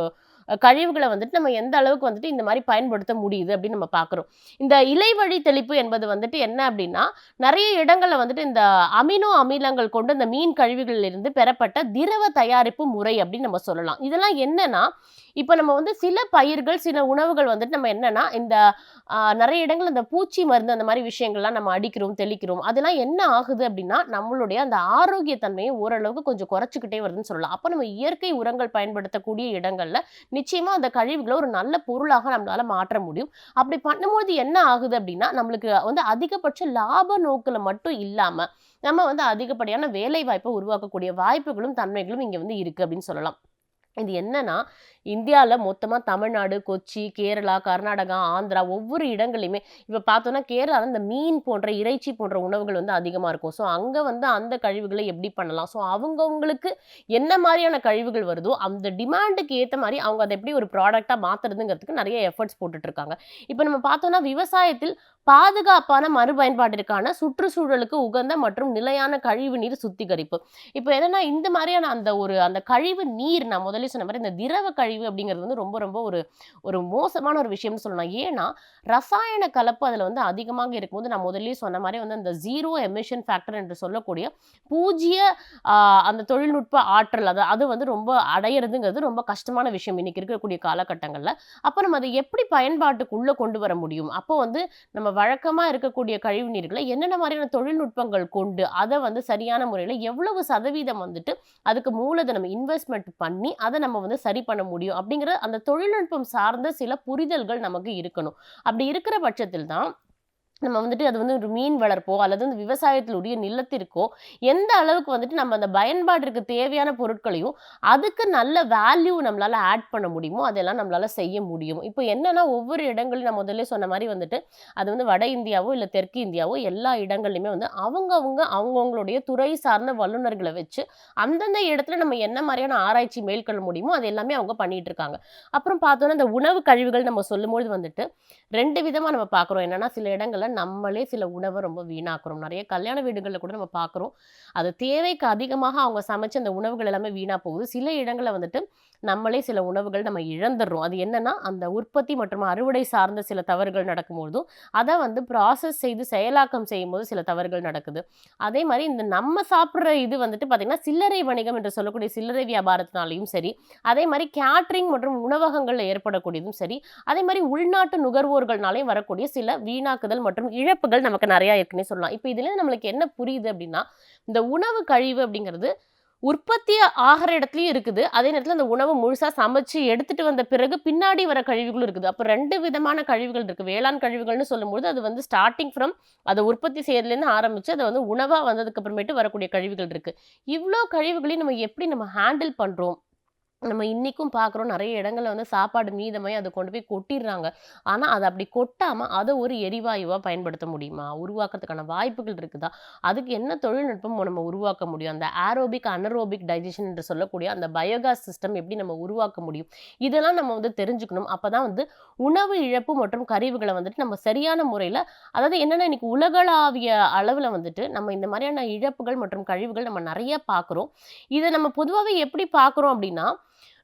கழிவுகள வந்துட்டு நம்ம எந்த அளவுக்கு வந்துட்டு இந்த மாரி பயன்படுத்த முடியுது அப்படின்னு நம்ம பார்க்குறோம். இந்த இலை வழி தெளிப்பு என்பது வந்துட்டு என்ன அப்படின்னா, நெறைய இடங்கள்ல வந்துட்டு இந்த அமினோ அமிலங்கள் கொண்டு இந்த மீன் கழிவுகளில் இருந்து பெறப்பட்ட திரவ தயாரிப்பு முறை அப்படின்னு நம்ம சொல்லலாம். இதெல்லாம் என்னன்னா, இப்ப நம்ம வந்து சில பயிர்கள், சில உணவுகள் வந்துட்டு நம்ம என்னன்னா, இந்த நெறைய இடங்கள்ல இந்த பூச்சி மருந்து அந்த மாரி விஷயங்கள்லாம் நம்ம அடிக்கிறோம், தெளிக்கிறோம். அதெல்லாம் என்ன ஆகுது அப்படின்னா, நம்மளுடைய அந்த ஆரோக்கிய தன்மையை ஓரளவுக்கு கொஞ்சம் குறைச்சுக்கிட்டே வருதுன்னு சொல்லலாம். அப்ப நம்ம இயற்கை உரங்கள் பயன்படுத்தக்கூடிய இடங்கள்ல நிச்சயமா அந்த கழிவுகள ஒரு நல்ல பொருளாக நம்மளால மாற்ற முடியும். அப்படி பண்ணும்போது என்ன ஆகுது அப்படின்னா, நம்மளுக்கு வந்து அதிகபட்ச லாப நோக்குல மட்டும் இல்லாம, நம்ம வந்து அதிகப்படியான வேலை வாய்ப்ப உருவாக்கக்கூடிய வாய்ப்புகளும், தன்மைகளும் இங்க வந்து இருக்கு அப்படின்னு சொல்லலாம். இது என்னன்னா, இந்தியால மொத்தமா தமிழ்நாடு, கொச்சி, கேரளா, கர்நாடகா, ஆந்திரா ஒவ்வொரு இடங்கள்லயுமே இப்ப பார்த்தோம்னா, கேரளால இந்த மீன் போன்ற, இறைச்சி போன்ற உணவுகள் வந்து அதிகமா இருக்கும். ஸோ, அங்க வந்து அந்த கழிவுகள எப்படி பண்ணலாம்? ஸோ, அவங்கவங்களுக்கு என்ன மாரியான கழிவுகள் வருதோ, அந்த டிமாண்டுக்கு ஏத்த மாரி அவங்க அத எப்படி ஒரு ப்ராடக்ட்டா மாத்துறதுங்கிறதுக்கு நெறைய எஃபர்ட்ஸ் போட்டுட்டு இருக்காங்க. இப்ப நம்ம பார்த்தோம்னா, விவசாயத்தில் பாதுகாப்பான மறுபயன்பாட்டிற்கான சுற்றுச்சூழலுக்கு உகந்த மற்றும் நிலையான கழிவு நீர் சுத்திகரிப்பு. இப்ப என்னன்னா, இந்த மாரியான அந்த கழிவு நீர் நான் முதல்லயே சொன்ன மாரி இந்த திரவ கழிவு அப்படிங்கிறது வந்து ரொம்ப ரொம்ப ஒரு ஒரு மோசமான ஒரு விஷயம்னு சொல்லலாம். ஏன்னா, ரசாயன கலப்பு அதுல வந்து அதிகமாக இருக்கும்போது நான் முதல்லயே சொன்ன மாரி வந்து அந்த ஜீரோ எமிஷன் ஃபேக்டர் என்று சொல்லக்கூடிய பூஜ்ய ஆ அந்த தொழில்நுட்ப ஆற்றல் அது வந்து ரொம்ப அடையறதுங்கிறது ரொம்ப கஷ்டமான விஷயம் இன்னைக்கு இருக்கக்கூடிய காலகட்டங்கள்ல. அப்ப நம்ம அத எப்படி பயன்பாட்டுக்குள்ள கொண்டு வர முடியும்? அப்போ வந்து நம்ம வழக்கமா இருக்கக்கூடிய கழிவு நீர்கள என்னென்ன மாரியான தொழில்நுட்பங்கள் கொண்டு, அத வந்து சரியான முறையில எவ்வளவு சதவீதம் வந்துட்டு அதுக்கு மூலதனம் இன்வெஸ்ட்மென்ட் பண்ணி, அத நம்ம வந்து சரி பண்ண முடியும் அப்படிங்கிற அந்த தொழில்நுட்பம் சார்ந்த சில புரிதல்கள் நமக்கு இருக்கணும். அப்படி இருக்கிற பட்சத்தில் தான் நம்ம வந்துட்டு அது வந்து ஒரு மீன் வளர்ப்போ அல்லது வந்து விவசாயத்தில் உரிய நிலத்திற்கோ எந்த அளவுக்கு வந்துட்டு நம்ம அந்த பயன்பாட்டிற்கு தேவையான பொருட்களையும் அதுக்கு நல்ல வேல்யூ நம்மளால ஆட் பண்ண முடியுமோ அதெல்லாம் நம்மளால செய்ய முடியும். இப்போ என்னன்னா ஒவ்வொரு இடங்களையும் நான் முதல்ல சொன்ன மாதிரி வந்துட்டு அது வந்து வட இந்தியாவோ இல்லை தெற்கு இந்தியாவோ எல்லா இடங்கள்லையுமே வந்து அவங்கவுங்களுடைய துறை சார்ந்த வல்லுநர்களை வச்சு அந்தந்த இடத்துல நம்ம என்ன மாதிரியான ஆராய்ச்சி மேற்கொள்ள முடியுமோ அது எல்லாமே அவங்க பண்ணிட்டு இருக்காங்க. அப்புறம் பார்த்தோன்னா இந்த உணவு கழிவுகள் நம்ம சொல்லும்போது வந்துட்டு ரெண்டு விதமா நம்ம பார்க்குறோம். என்னன்னா சில இடங்கள்ல நம்மளே சில உணவை ரொம்ப வீணாக்குறோம். நிறைய கல்யாண வீடுகள்ல கூட நம்ம பார்க்குறோம். அது தேவைக்கு அதிகமாக அவங்க சமைச்ச அந்த உணவுகள் எல்லாமே வீணா போகுது. சில இடங்கள்ல வந்துட்டு நம்மளே சில உணவுகள் நம்ம இழந்துடுறோம். அது என்னன்னா, அந்த உற்பத்தி மற்றும் அறுவடை சார்ந்த சில தவறுகள் நடக்கும்பொழுதும், அத வந்து ப்ராசஸ் செய்து செயலாக்கம் செய்யும்போது சில தவறுகள் நடக்குது. அதே மாரி இந்த நம்ம சாப்பிடுற இது வந்துட்டு பார்த்தீங்கன்னா, சில்லறை வணிகம் என்று சொல்லக்கூடிய சில்லறை வியாபாரத்தினாலயும் சரி, அதே மாரி கேட்டரிங் மற்றும் உணவகங்கள்ல ஏற்படக்கூடியதும் சரி, அதே மாரி உள்நாட்டு நுகர்வோர்கள்னாலயும் வரக்கூடிய சில வீணாக்குதல் மற்றும் இழப்புகள் நமக்கு நெறையா இருக்குன்னே சொல்லலாம். இப்ப இதுல நம்மளுக்கு என்ன புரியுது அப்டின்னா, இந்த உணவு கழிவு அப்படிங்கிறது உற்பத்தி ஆகிற இடத்துலயும் இருக்குது. அதே நேரத்துல அந்த உணவு முழுசா சமைச்சு எடுத்துட்டு வந்த பிறகு பின்னாடி வர கழிவுகளும் இருக்குது. அப்ப 2 விதமான கழிவுகள் இருக்கு. வேளாண் கழிவுகள்னு சொல்லும்போது, அது வந்து ஸ்டார்ட்டிங் ஃப்ரம் அத உற்பத்தி செய்றதுலேருந்து ஆரம்பிச்சு, அது வந்து உணவா வந்ததுக்கு அப்புறமேட்டு வரக்கூடிய கழிவுகள் இருக்கு. இவ்ளோ கழிவுகளையும் நம்ம எப்படி நம்ம ஹேண்டில் பண்றோம்? நம்ம இன்னைக்கும் பார்க்குறோம் நெறைய இடங்கள்ல வந்து சாப்பாடு மீதமாயி அத கொண்டு போய் கொட்டிர்றாங்க. ஆனா, அத அப்படி கொட்டாம அத ஒரு எரிவாயுவா பயன்படுத்த முடியுமா? உருவாக்குறதுக்கான வாய்ப்புகள் இருக்குதா? அதுக்கு என்ன தொழில்நுட்பம் நம்ம உருவாக்க முடியும்? அந்த ஏரோபிக், அனரோபிக் டைஜஷன் என்று சொல்லக்கூடிய அந்த பயோகாஸ் சிஸ்டம் எப்படி நம்ம உருவாக்க முடியும்? இதெல்லாம் நம்ம வந்து தெரிஞ்சுக்கணும். அப்பதான் வந்து உணவு இழப்பு மற்றும் கழிவுகள வந்துட்டு நம்ம சரியான முறையில அதாவது என்னன்னா, இன்னைக்கு உலகளாவிய அளவுல வந்துட்டு நம்ம இந்த மாரியான இழப்புகள் மற்றும் கழிவுகள் நம்ம நெறைய பார்க்குறோம். இத நம்ம பொதுவாவே எப்படி பார்க்குறோம் அப்படின்னா,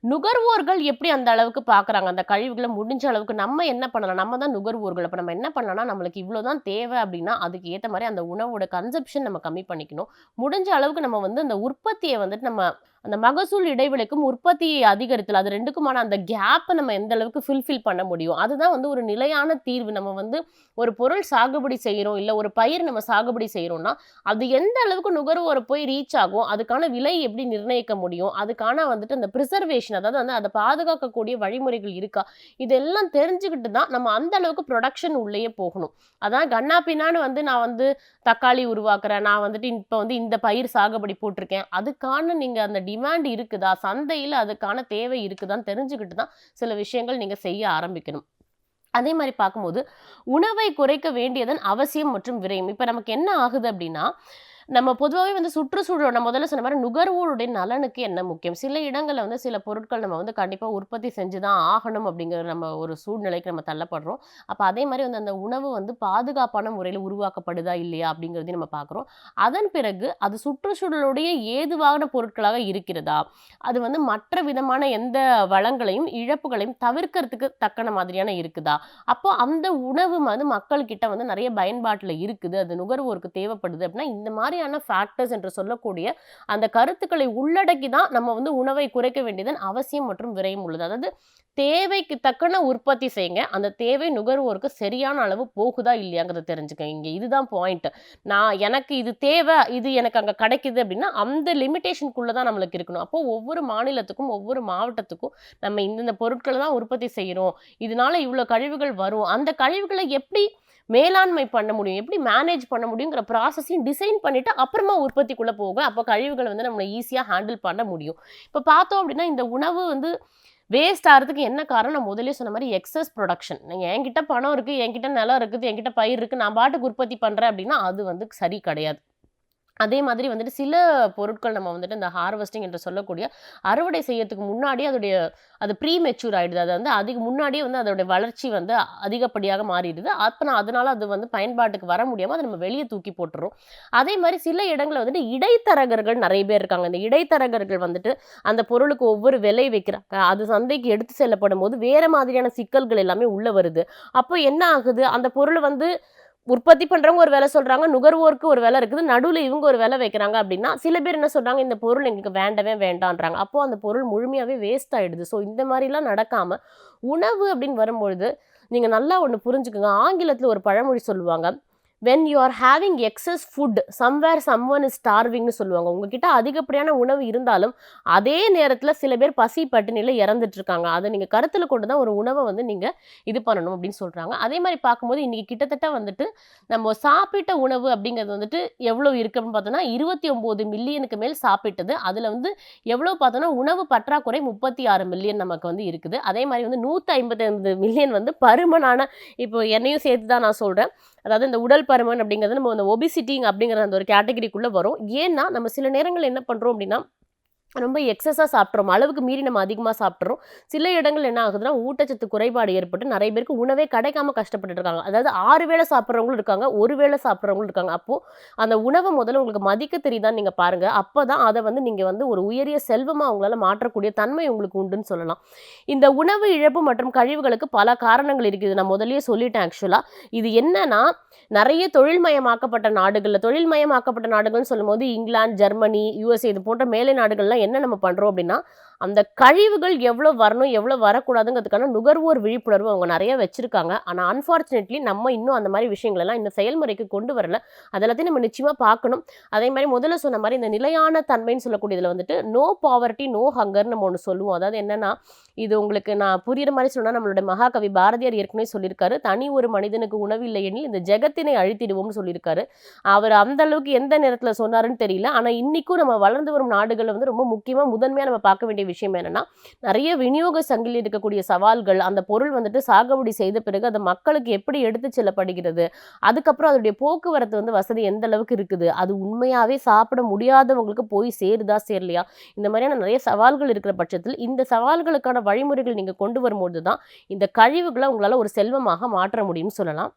நுகர்வோர்கள் எப்படி அந்த அளவுக்கு பார்க்குறாங்க? அந்த கழிவுகள முடிஞ்ச அளவுக்கு நம்ம என்ன பண்ணலாம்? நம்ம தான் நுகர்வோர்கள். அப்ப நம்ம என்ன பண்ணலாம்னா, நம்மளுக்கு இவ்ளோ தான் தேவை அப்படின்னா, அதுக்கு ஏத்த மாரி அந்த உணவோட கன்சம்ப்ஷன் நம்ம கம்மி பண்ணிக்கணும். முடிஞ்ச அளவுக்கு நம்ம வந்து அந்த உற்பத்திய வந்துட்டு நம்ம அந்த மகசூல் இடைவெளிக்கும் உற்பத்தியை அதிகரித்தல் அது 2க்குமான அந்த கேப்ப நம்ம எந்த அளவுக்கு ஃபுல்ஃபில் பண்ண முடியும்? அதுதான் வந்து ஒரு நிலையான தீர்வு. நம்ம வந்து ஒரு பொருள் சாகுபடி செய்றோம், இல்ல ஒரு பயிர் நம்ம சாகுபடி செய்றோம்னா, அது எந்த அளவுக்கு நுகர்வோர போய் ரீச் ஆகும்? அதுக்கான விலை எப்படி நிர்ணயிக்க முடியும்? அதுக்கான வந்துட்டு அந்த பிரிசர்வேஷன் அதாவது வந்து அத பாதுகாக்கக்கூடிய வழிமுறைகள் இருக்கா? இதெல்லாம் தெரிஞ்சுக்கிட்டு தான் நம்ம அந்த அளவுக்கு புரொடக்ஷன் உள்ளயே போகணும். அதான் கன்னா பின்னான்னு வந்து நான் வந்து தக்காளி உருவாக்குறேன். நான் வந்துட்டு இப்ப வந்து இந்த பயிர் சாகுபடி போட்டிருக்கேன். அதுக்கான நீங்க அந்த டிமாண்ட் இருக்குதா? சந்தையில அதுக்கான தேவை இருக்குதான்னு தெரிஞ்சுக்கிட்டு தான் சில விஷயங்கள் நீங்க செய்ய ஆரம்பிக்கணும். அதே மாரி பார்க்கும்போது, உணவை குறைக்க வேண்டியதன் அவசியம் மற்றும் விரயம். இப்ப நமக்கு என்ன ஆகுது அப்டின்னா, நம்ம பொதுவாவே வந்து சுற்றுச்சூழல் நான் முதல்ல சொன்ன மாரி நுகர்வோருடைய நலனுக்கு என்ன முக்கியம்? சில இடங்கள்ல வந்து சில பொருட்கள் நம்ம வந்து கண்டிப்பா உற்பத்தி செஞ்சு தான் ஆகணும் அப்படிங்கிற நம்ம ஒரு சூழ்நிலைக்கு நம்ம தள்ளப்படுறோம். அப்ப அதே மாரி வந்து அந்த உணவு வந்து பாதுகாப்பான முறையில உருவாக்கப்படுதா? இல்லையா? அப்படிங்கிறதையும் நம்ம பார்க்குறோம். அதன் பிறகு அது சுற்றுச்சூழலுடைய ஏதுவான பொருட்களாக இருக்கிறதா? அது வந்து மற்ற விதமான எந்த வளங்களையும், இழப்புகளையும் தவிர்க்கிறதுக்கு தக்கன மாதிரியான இருக்குதா? அப்போ அந்த உணவு வந்து மக்கள்கிட்ட வந்து நெறைய பயன்பாட்டுல இருக்குது. அது நுகர்வோருக்கு தேவைப்படுது அப்படின்னா, இந்த மாரியான ஃபேக்டர்ஸ் என்று சொல்லக்கூடிய அந்த கருத்துக்களை உள்ளடக்கி தான் நம்ம வந்து உணவை குறைக்க வேண்டியதன் அவசியம் மற்றும் விரயம் உள்ளது. அதாவது தேவைக்கு தக்கன உற்பத்தி செய்யுங்க. அந்த தேவை நுகர்வோருக்கு சரியான அளவு போகுதா இல்லையாங்கிறத தெரிஞ்சுக்கங்க. இங்க இதுதான் பாயிண்ட். எனக்கு இது தேவை, இது எனக்கு அங்க கிடைக்குது அப்படின்னா, அந்த லிமிட்டேஷனுக்குள்ள தான் நம்மளுக்கு இருக்கணும். அப்போ ஒவ்வொரு மாநிலத்துக்கும், ஒவ்வொரு மாவட்டத்துக்கும் நம்ம இந்தந்த பொருட்கள தான் உற்பத்தி செய்றோம். இதனால இவ்ளோ கழிவுகள் வரும். அந்த கழிவுகள எப்படி மேலாண்மை பண்ண முடியும்? எப்படி மேனேஜ் பண்ண முடியுங்கிற ப்ராசஸையும் டிசைன் பண்ணிட்டு அப்புறமா உற்பத்திக்குள்ள போகும். அப்போ கழிவுகள வந்து நம்ம ஈஸியா ஹேண்டில் பண்ண முடியும். இப்ப பார்த்தோம் அப்படின்னா, இந்த உணவு வந்து வேஸ்ட் ஆறதுக்கு என்ன காரணம்? நான் முதல்லயே சொன்ன மாரி எக்ஸஸ் புரொடக்ஷன். என்கிட்ட பணம் இருக்கு, என்கிட்ட நிலம் இருக்குது, என்கிட்ட பயிர் இருக்கு, நான் பாட்டுக்கு உற்பத்தி பண்றேன் அப்படின்னா, அது வந்து சரி கிடையாது. அதே மாதிரி வந்துட்டு சில பொருட்கள் நம்ம வந்துட்டு இந்த ஹார்வெஸ்டிங் என்று சொல்லக்கூடிய அறுவடை செய்யறதுக்கு முன்னாடியே அது ப்ரீ மெச்சூர் ஆயிடுது. அது வந்து அதிக முன்னாடியே வந்து அதோட வளர்ச்சி வந்து அதிகப்படியாக மாறிடுது. அப்ப அதனால அது வந்து பயன்பாட்டுக்கு வர முடியாம அத நம்ம வெளிய தூக்கி போட்டுர்றோம். அதே மாரி சில இடங்கள்ல வந்துட்டு இடைத்தரகர்கள் நெறைய பேர் இருக்காங்க. இந்த இடைத்தரகர்கள் வந்துட்டு அந்த பொருளுக்கு ஒவ்வொரு விலை வைக்கிறாங்க. அது சந்தைக்கு எடுத்து செல்லப்படும்போது வேற மாதிரியான சிக்கல்கள் எல்லாமே உள்ள வருது. அப்போ என்ன ஆகுது? அந்த பொருள் வந்து உற்பத்தி பண்றவங்க ஒரு விலை சொல்றாங்க. நுகர்வோருக்கு ஒரு விலை இருக்குது. நடுவுல இவங்க ஒரு விலை வைக்கிறாங்க அப்படின்னா, சில பேர் என்ன சொல்றாங்க, இந்த பொருள் எங்களுக்கு வேண்டவே வேண்டான்றாங்க. அப்போ அந்த பொருள் முழுமையாவே வேஸ்ட் ஆயிடுது. ஸோ இந்த மாரிலாம் நடக்காம, உணவு அப்படின்னு வரும்பொழுது, நீங்க நல்லா ஒண்ணு புரிஞ்சுக்கங்க. ஆங்கிலத்துல ஒரு பழமொழி சொல்லுவாங்க. "When you are having excess food, somewhere someone is ஸ்டார்விங்ன்னு" சொல்லுவாங்க. உங்ககிட்ட அதிகப்படியான உணவு இருந்தாலும், அதே நேரத்துல சில பேர் பசி பட்டினியில இறந்துட்டு இருக்காங்க. அத நீங்க கருத்துல கொண்டு தான் ஒரு உணவ வந்து நீங்க இது பண்ணணும் அப்படின்னு சொல்றாங்க. அதே மாரி பார்க்கும்போது இன்னைக்கு கிட்டத்தட்ட வந்துட்டு நம்ம சாப்பிட்ட உணவு அப்படிங்கிறது வந்துட்டு எவ்வளோ இருக்கு அப்படின்னு பார்த்தோம்னா 29 மில்லியனுக்கு மேல் சாப்பிட்டது. அதுல வந்து எவ்வளோ பார்த்தோம்னா உணவு பற்றாக்குறை 36 மில்லியன் நமக்கு வந்து இருக்குது. அதே மாரி வந்து 155 மில்லியன் வந்து பருமனான இப்போ என்னையும் சேர்த்து தான் நான் சொல்றேன். அதாவது இந்த உடல் பருமன் அப்படிங்கிறது நம்ம இந்த ஒபிசிட்டி அப்படிங்கிற அந்த ஒரு கேட்டகரிக்குள்ள வரும். ஏன்னா நம்ம சில நேரங்கள்ல என்ன பண்றோம் அப்படின்னா ரொம்ப எக்ஸஸாக சாப்பிட்றோம், அளவுக்கு மீறி நம்ம அதிகமாக சாப்பிட்றோம். சில இடங்கள் என்ன ஆகுதுன்னா, ஊட்டச்சத்து குறைபாடு ஏற்பட்டு நிறைய பேருக்கு உணவே கிடைக்காம கஷ்டப்பட்டுட்டு இருக்காங்க. அதாவது 6 வேளை சாப்பிட்றவங்களும் இருக்காங்க, 1 வேளை சாப்பிட்றவங்களும் இருக்காங்க. அப்போ அந்த உணவ முதல்ல உங்களுக்கு மதிக்க தெரியுதான்னு நீங்க பாருங்க. அப்பதான் அத வந்து நீங்க வந்து ஒரு உயரிய செல்வமா உங்களால மாற்றக்கூடிய தன்மை உங்களுக்கு உண்டுன்னு சொல்லலாம். இந்த உணவு இழப்பு மற்றும் கழிவுகளுக்கு பல காரணங்கள் இருக்குது. நான் முதல்லயே சொல்லிட்டேன் ஆக்சுவலா. இது என்னன்னா, நிறைய தொழில்மயமாக்கப்பட்ட நாடுகள்னு சொல்லும்போது இங்கிலாந்து, ஜெர்மனி, USA இது போன்ற மேலை நாடுகள்லாம் என்ன நம்ம பண்றோம் அப்படின்னா, அந்த கழிவுகள் எவ்வளோ வரணும், எவ்வளோ வரக்கூடாதுங்கிறதுக்கான நுகர்வோர் விழிப்புணர்வு அவங்க நிறைய வச்சிருக்காங்க. ஆனா அன்ஃபார்ச்சுனேட்லி நம்ம இன்னும் அந்த மாரி விஷயங்கள் எல்லாம் இன்னும் செயல்முறைக்கு கொண்டு வரல. அது எல்லாத்தையும் நம்ம நிச்சயமா பார்க்கணும். அதே மாரி முதல்ல சொன்ன மாரி இந்த நிலையான தன்மைன்னு சொல்லக்கூடியதுல வந்துட்டு, நோ பாவர்ட்டி, நோ ஹங்கர்ன்னு நம்ம ஒண்ணு சொல்லுவோம். அதாவது என்னன்னா, இது உங்களுக்கு நான் புரியிற மாரி சொன்னா, நம்மளுடைய மகாகவி பாரதியார் ஏற்கனவே சொல்லியிருக்காரு. "தனி ஒரு மனிதனுக்கு உணவில்லை எனில் இந்த ஜெகத்தினை அழித்திடுவோம்னு" சொல்லியிருக்காரு. அவர் அந்த அளவுக்கு எந்த நேரத்துல சொன்னாருன்னு தெரியல. ஆனா இன்னைக்கும் நம்ம வளர்ந்து வரும் நாடுகள்ல வந்து ரொம்ப முக்கியமா முதன்மையா நம்ம பார்க்க வேண்டிய விஷயம் என்னன்னா, நிறைய விநியோக சங்கிலியில் இருக்கக்கூடிய சவால்கள், அந்த பொருள் வந்துட்டு சாகுபடி செய்த பிறகு அது மக்களுக்கு எப்படி எடுத்துச் செல்லப்படுகிறது, அதுக்கப்புறம் அதனுடைய போக்குவரத்து வந்து வசதி எந்த அளவுக்கு இருக்குது, அது உண்மையாவே சாப்பிட முடியாதவங்களுக்கு போய் சேருதா சேரலையா, இந்த மாதிரியான நிறைய சவால்கள் இருக்கிற பட்சத்தில் இந்த சவால்களுக்கான வழிமுறைகள் நீங்க கொண்டு வரும்போது தான் இந்த கழிவுகளை உங்களால ஒரு செல்வமாக மாற்ற முடியும்னு சொல்லலாம்.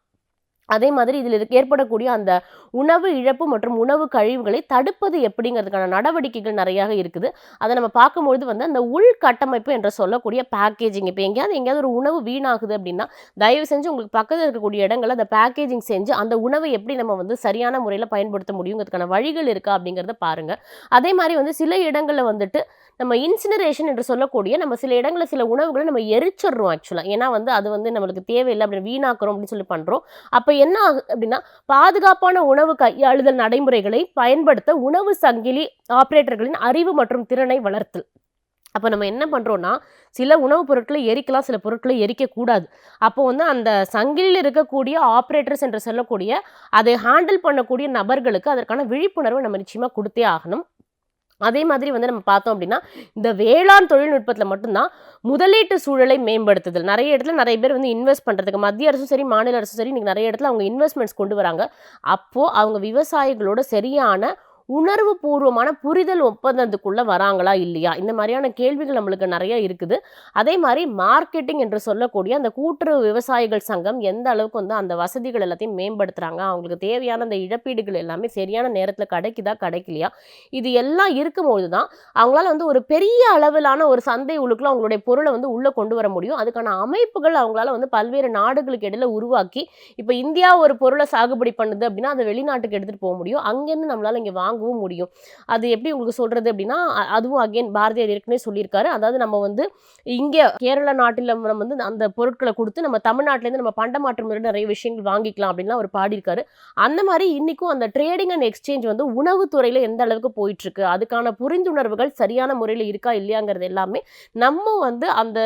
அதே மாதிரி இதில் ஏற்படக்கூடிய அந்த உணவு இழப்பு மற்றும் உணவு கழிவுகளை தடுப்பது எப்படிங்கிறதுக்கான நடவடிக்கைகள் நிறையாக இருக்குது. அதை நம்ம பார்க்கும்பொழுது வந்து அந்த உள்கட்டமைப்பு என்று சொல்லக்கூடிய பேக்கேஜிங், இப்போ எங்கேயாவது ஒரு உணவு வீணாகுது அப்படின்னா, தயவு செஞ்சு உங்களுக்கு பக்கத்தில் இருக்கக்கூடிய இடங்கள்ல அந்த பேக்கேஜிங் செஞ்சு அந்த உணவை எப்படி நம்ம வந்து சரியான முறையில் பயன்படுத்த முடியுங்கிறதுக்கான வழிகள் இருக்கா அப்படிங்கிறத பாருங்க. அதே மாதிரி வந்து சில இடங்களில் வந்துட்டு நம்ம இன்சினரேஷன் என்று சொல்லக்கூடிய நம்ம சில இடங்களில் சில உணவுகளை நம்ம எரிச்சிடுறோம் ஆக்சுவலாக. ஏன்னா வந்து அது வந்து நம்மளுக்கு தேவையில்லை அப்படின்னு வீணாக்குறோம் அப்படின்னு சொல்லி பண்ணுறோம். அப்போ என்ன ஆகுது அப்படின்னா, பாதுகாப்பான உணவு கையாளுதல் நடைமுறைகளை பயன்படுத்த உணவு சங்கிலி ஆபரேட்டர்களின் அறிவு மற்றும் திறனை வளர்த்தல். அப்போ நம்ம என்ன பண்ணுறோம்னா, சில உணவுப் பொருட்களை எரிக்கலாம், சில பொருட்களை எரிக்கக்கூடாது. அப்போ வந்து அந்த சங்கிலியில் இருக்கக்கூடிய ஆப்ரேட்டர்ஸ் என்று சொல்லக்கூடிய அதை ஹேண்டில் பண்ணக்கூடிய நபர்களுக்கு அதற்கான விழிப்புணர்வை நம்ம நிச்சயமாக கொடுத்தே ஆகணும். அதே மாதிரி வந்து நம்ம பார்த்தோம் அப்படின்னா, இந்த வேளாண் தொழில்நுட்பத்தில மட்டும்தான் முதலீட்டு சூழலை மேம்படுத்துதல். நிறைய இடத்துல நிறைய பேர் வந்து இன்வெஸ்ட் பண்றதுக்கு மத்திய அரசும் சரி, மாநில அரசும் சரி, இன்னைக்கு நிறைய இடத்துல அவங்க இன்வெஸ்ட்மெண்ட்ஸ் கொண்டு வராங்க. அப்போ அவங்க விவசாயிகளோட சரியான உணர்வு பூர்வமான புரிதல் ஒப்பந்தத்துக்குள்ள வராங்களா இல்லையா? இந்த மாதிரியான கேள்விகள் நம்மளுக்கு நிறைய இருக்குது. அதே மாதிரி மார்க்கெட்டிங் என்று சொல்லக்கூடிய அந்த கூட்டுறவு விவசாயிகள் சங்கம் எந்த அளவுக்கு வந்து அந்த வசதிகள் எல்லாத்தையும் மேம்படுத்துறாங்க, அவங்களுக்கு தேவையான அந்த இழப்பீடுகள் எல்லாமே சரியான நேரத்தில் கிடைக்குதா கிடைக்கலையா, இது எல்லாம் இருக்கும்போது தான் அவங்களால வந்து ஒரு பெரிய அளவிலான ஒரு சந்தை உள்ளுக்குள்ள அவங்களுடைய பொருளை வந்து உள்ள கொண்டு வர முடியும். அதுக்கான அமைப்புகள் அவங்களால வந்து பல்வேறு நாடுகளுக்கு இடையில உருவாக்கி, இப்போ இந்தியா ஒரு பொருளை சாகுபடி பண்ணுது அப்படின்னா அதை வெளிநாட்டுக்கு எடுத்துட்டு போக முடியும். அங்கேருந்து நம்மளால இங்கே வாங்கவும் முடியும். அது எப்படி உங்களுக்கு சொல்றது அப்படின்னா, அதுவும் அகைன் பாரதியார் ஏற்கனவே சொல்லியிருக்காரு. அதாவது நம்ம வந்து இங்க கேரள நாட்டில நம்ம வந்து அந்த பொருட்களை கொடுத்து நம்ம தமிழ்நாட்டிலேருந்து நம்ம பண்டமாற்று முறையில் நிறைய விஷயங்கள் வாங்கிக்கலாம் அப்படின்லாம் அவர் பாடியிருக்காரு. அந்த மாதிரி இன்னைக்கும் அந்த ட்ரேடிங் அண்ட் எக்ஸ்சேஞ்ச் வந்து உணவுத்துறையில எந்த அளவுக்கு போயிட்டு இருக்கு, அதுக்கான புரிந்துணர்வுகள் சரியான முறையில் இருக்கா இல்லையாங்கிறது எல்லாமே நம்ம வந்து அந்த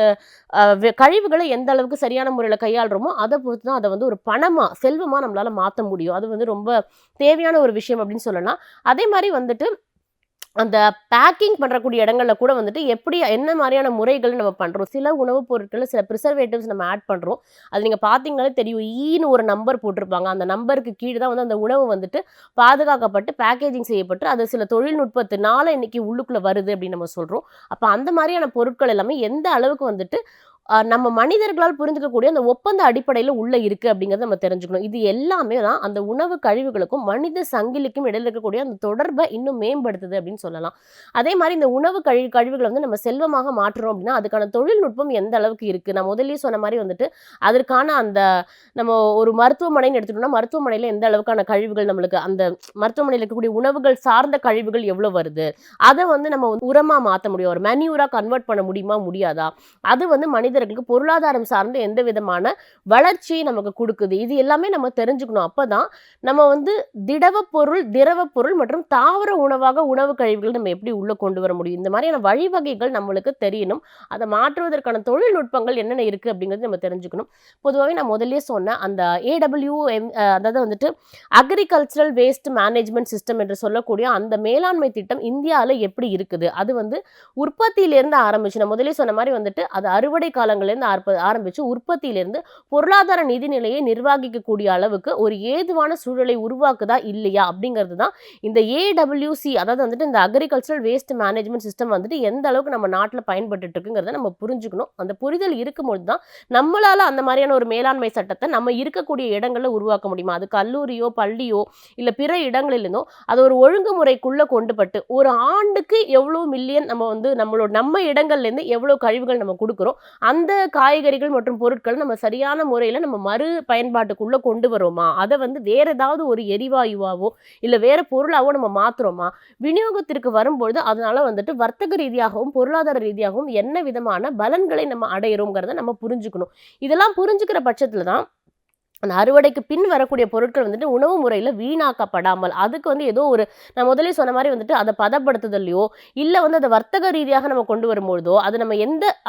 கழிவுகளை எந்த அளவுக்கு சரியான முறையில் கையாளுறோமோ அதை பொறுத்து தான் அதை வந்து ஒரு பணமா செல்வமா நம்மளால மாற்ற முடியும். அது வந்து ரொம்ப தேவையான ஒரு விஷயம் அப்படின்னு சொல்லலாம். அதே மாதிரி வந்துட்டு அந்த பேக்கிங் பண்ணக்கூடிய இடங்கள்ல கூட வந்துட்டு எப்படி என்ன மாதிரியான முறைகள் நம்ம பண்றோம். சில உணவுப் பொருட்கள்ல சில ப்ரிசர்வேட்டிவ்ஸ் நம்ம ஆட் பண்றோம். அது நீங்க பார்த்தீங்கனாலே தெரியும். ஈன்னு ஒரு நம்பர் போட்டிருப்பாங்க. அந்த நம்பருக்கு கீழ தான் வந்து அந்த உணவு வந்துட்டு பாதுகாக்கப்பட்டு பேக்கேஜிங் செய்யப்பட்டு அது சில தொழில்நுட்பத்தினால இன்னைக்கு உள்ளுக்குள்ள வருது அப்படின்னு நம்ம சொல்றோம். அப்ப அந்த மாதிரியான பொருட்கள் எல்லாமே எந்த அளவுக்கு வந்துட்டு நம்ம மனிதர்களால் புரிந்துக்கக்கூடிய அந்த ஒப்பந்த அடிப்படையில் உள்ள இருக்கு அப்படிங்கிறத நம்ம தெரிஞ்சுக்கணும். இது எல்லாமே தான் அந்த உணவு கழிவுகளுக்கும் மனித சங்கிலிக்கும் இடையில இருக்கக்கூடிய அந்த தொடர்பை இன்னும் மேம்படுத்துது அப்படின்னு சொல்லலாம். அதே மாதிரி இந்த உணவு கழிவுகளை வந்து நம்ம செல்வமாக மாற்றுறோம் அப்படின்னா அதுக்கான தொழில்நுட்பம் எந்த அளவுக்கு இருக்கு. நான் முதல்லயே சொன்ன மாதிரி வந்துட்டு அதற்கான அந்த நம்ம ஒரு மருத்துவமனைன்னு எடுத்துட்டோம்னா மருத்துவமனையில் எந்த அளவுக்கான கழிவுகள் நம்மளுக்கு அந்த மருத்துவமனையில் இருக்கக்கூடிய உணவுகள் சார்ந்த கழிவுகள் எவ்வளோ வருது, அதை வந்து நம்ம உரமா மாற்ற முடியும், ஒரு மேன்யூரா கன்வெர்ட் பண்ண முடியுமா முடியாதா, அது வந்து மனிதர்களுக்கு பொருளாதாரம் சார்ந்த எந்த விதமான வளர்ச்சியை நமக்கு கொடுக்குது, இது எல்லாமே நம்ம தெரிஞ்சுக்கணும். அப்பதான் நம்ம வந்து திடவ பொருள், திரவ பொருள் மற்றும் தாவர உணவாக உணவு கழிவுகள் நம்ம எப்படி உள்ள கொண்டு வர முடியும், இந்த மாதிரியான வழிவகைகள் நம்மளுக்கு தெரியணும். அதை மாற்றுவதற்கான தொழில்நுட்பங்கள் என்னென்ன இருக்கு அப்படிங்கிறது நம்ம தெரிஞ்சுக்கணும். பொதுவாகவே நான் முதல்லயே சொன்னேன் அந்த AWM, அதாவது வந்துட்டு அக்ரிகல்ச்சரல் வேஸ்ட் மேனேஜ்மெண்ட் சிஸ்டம் என்று சொல்லக்கூடிய அந்த மேலாண்மை திட்டம் இந்தியாவில் எப்படி இருக்குது, அது வந்து உற்பத்தியிலேருந்து ஆரம்பிச்சு நான் முதலே சொன்ன மாதிரி வந்துட்டு அது அறுவடை காலம் காலங்கள்லேருந்து ஆரம்பிச்சு உற்பத்தியிலேருந்து பொருளாதார நிதிநிலையை நிர்வகிக்கக்கூடிய அளவுக்கு ஒரு ஏதுவான சூழலை உருவாக்குதா இல்லையா அப்படிங்கிறது தான் இந்த ஏடபிள்யூசி, அதாவது வந்துட்டு இந்த அக்ரிகல்ச்சரல் வேஸ்ட் மேனேஜ்மெண்ட் சிஸ்டம் வந்துட்டு எந்த அளவுக்கு நம்ம நாட்டில் பயன்பட்டு இருக்குங்கிறத நம்ம புரிஞ்சுக்கணும். அந்த புரிதல் இருக்கும்போது தான் நம்மளால அந்த மாதிரியான ஒரு மேலாண்மை சட்டத்தை நம்ம இருக்கக்கூடிய இடங்களில் உருவாக்க முடியுமா? அது கல்லூரியோ பள்ளியோ இல்லை பிற இடங்களிலிருந்தோ அது ஒரு ஒழுங்குமுறைக்குள்ள கொண்டுபட்டு ஒரு ஆண்டுக்கு எவ்வளோ மில்லியன் நம்ம வந்து நம்ம இடங்கள்லேருந்து எவ்வளோ கழிவுகள் நம்ம கொடுக்குறோம், அந்த காய்கறிகள் மற்றும் பொருட்கள் நம்ம சரியான முறையில் நம்ம மறு பயன்பாட்டுக்குள்ள கொண்டு வரோமா, அதை வந்து வேற ஏதாவது ஒரு எரிவாயுவாவோ இல்லை வேற பொருளாவோ நம்ம மாத்துறோமா, விநியோகத்திற்கு வரும்பொழுது அதனால வந்துட்டு வர்த்தக ரீதியாகவும் பொருளாதார ரீதியாகவும் என்ன விதமான பலன்களை நம்ம அடையிறோங்கிறத நம்ம புரிஞ்சுக்கணும். இதெல்லாம் புரிஞ்சுக்கிற பட்சத்தில் தான் அந்த அறுவடைக்கு பின் வரக்கூடிய பொருட்கள் வந்துட்டு உணவு முறையில் வீணாக்கப்படாமல், அதுக்கு வந்து ஏதோ ஒரு நான் முதலே சொன்ன மாதிரி வந்துட்டு அதை பதப்படுத்துதலையோ இல்லை வந்து அதை வர்த்தக ரீதியாக நம்ம கொண்டு வரும்பொழுதோ அது நம்ம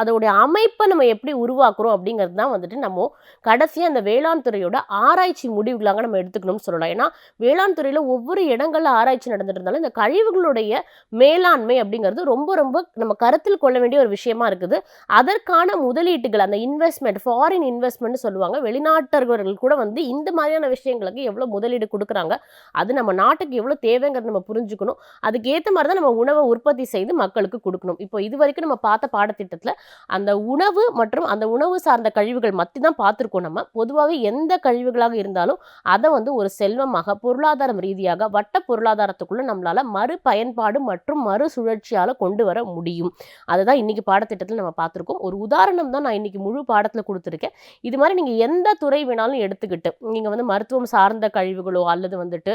அதோடைய அமைப்பை நம்ம எப்படி உருவாக்குறோம் அப்படிங்கிறது தான் வந்துட்டு நம்ம கடைசியாக அந்த வேளாண் துறையோட ஆராய்ச்சி முடிவுகளாக நம்ம எடுத்துக்கணும்னு சொல்லலாம். ஏன்னா வேளாண் துறையில் ஒவ்வொரு இடங்களில் ஆராய்ச்சி நடந்துட்டு இருந்தாலும் இந்த கழிவுகளுடைய மேலாண்மை அப்படிங்கிறது ரொம்ப ரொம்ப நம்ம கருத்தில் கொள்ள வேண்டிய ஒரு விஷயமா இருக்குது. அதற்கான முதலீட்டுகள், அந்த இன்வெஸ்ட்மெண்ட், ஃபாரின் இன்வெஸ்ட்மெண்ட் சொல்லுவாங்க, வெளிநாட்டவர்கள் கூட வந்து இந்த மாதிரியான விஷயங்களுக்கு எவ்வளவு முதலீடு கொடுக்குறாங்க, அது நம்ம நாட்டுக்கு எவ்வளவு தேவைங்கிறத நம்ம புரிஞ்சுக்கணும். அதுக்கு ஏற்ற மாதிரி தான் நம்ம உணவை உற்பத்தி செய்து மக்களுக்கு கொடுக்கணும். இப்போ இது வரைக்கும் நம்ம பார்த்த பாடத்திட்டத்தில் அந்த உணவு மற்றும் அந்த உணவு சார்ந்த கழிவுகள் மத்தி தான் பார்த்துருக்கோம். நம்ம பொதுவாகவே எந்த கழிவுகளாக இருந்தாலும் அதை வந்து ஒரு செல்வமாக பொருளாதாரம் ரீதியாக வட்ட பொருளாதாரத்துக்குள்ள நம்மளால மறு பயன்பாடு மற்றும் மறுசுழற்சியால கொண்டு வர முடியும். அதுதான் இன்னைக்கு பாடத்திட்டத்தில் நம்ம பார்த்துருக்கோம். ஒரு உதாரணம் தான் நான் இன்னைக்கு முழு பாடத்தில் கொடுத்துருக்கேன். இது மாதிரி நீங்க எந்த துறை வேணாலும் எடுத்துக்கிட்டு நீங்க வந்து மருத்துவம் சார்ந்த கழிவுகளோ அல்லது வந்துட்டு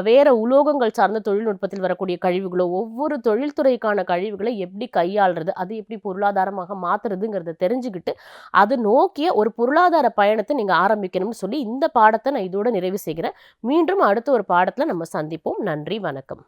வேற உலோகங்கள் சார்ந்த தொழில்நுட்பத்தில் வரக்கூடிய கழிவுகளோ, ஒவ்வொரு தொழில்துறைக்கான கழிவுகளை எப்படி கையாளுறது, அது எப்படி பொருளாதாரமாக மாத்துறதுங்கிறத தெரிஞ்சுக்கிட்டு அது நோக்கிய ஒரு பொருளாதார பயணத்தை நீங்க ஆரம்பிக்கணும்னு சொல்லி இந்த பாடத்தை நான் இதோட நிறைவு செய்கிறேன். மீண்டும் அடுத்த ஒரு பாடத்துல நம்ம சந்திப்போம். நன்றி, வணக்கம்.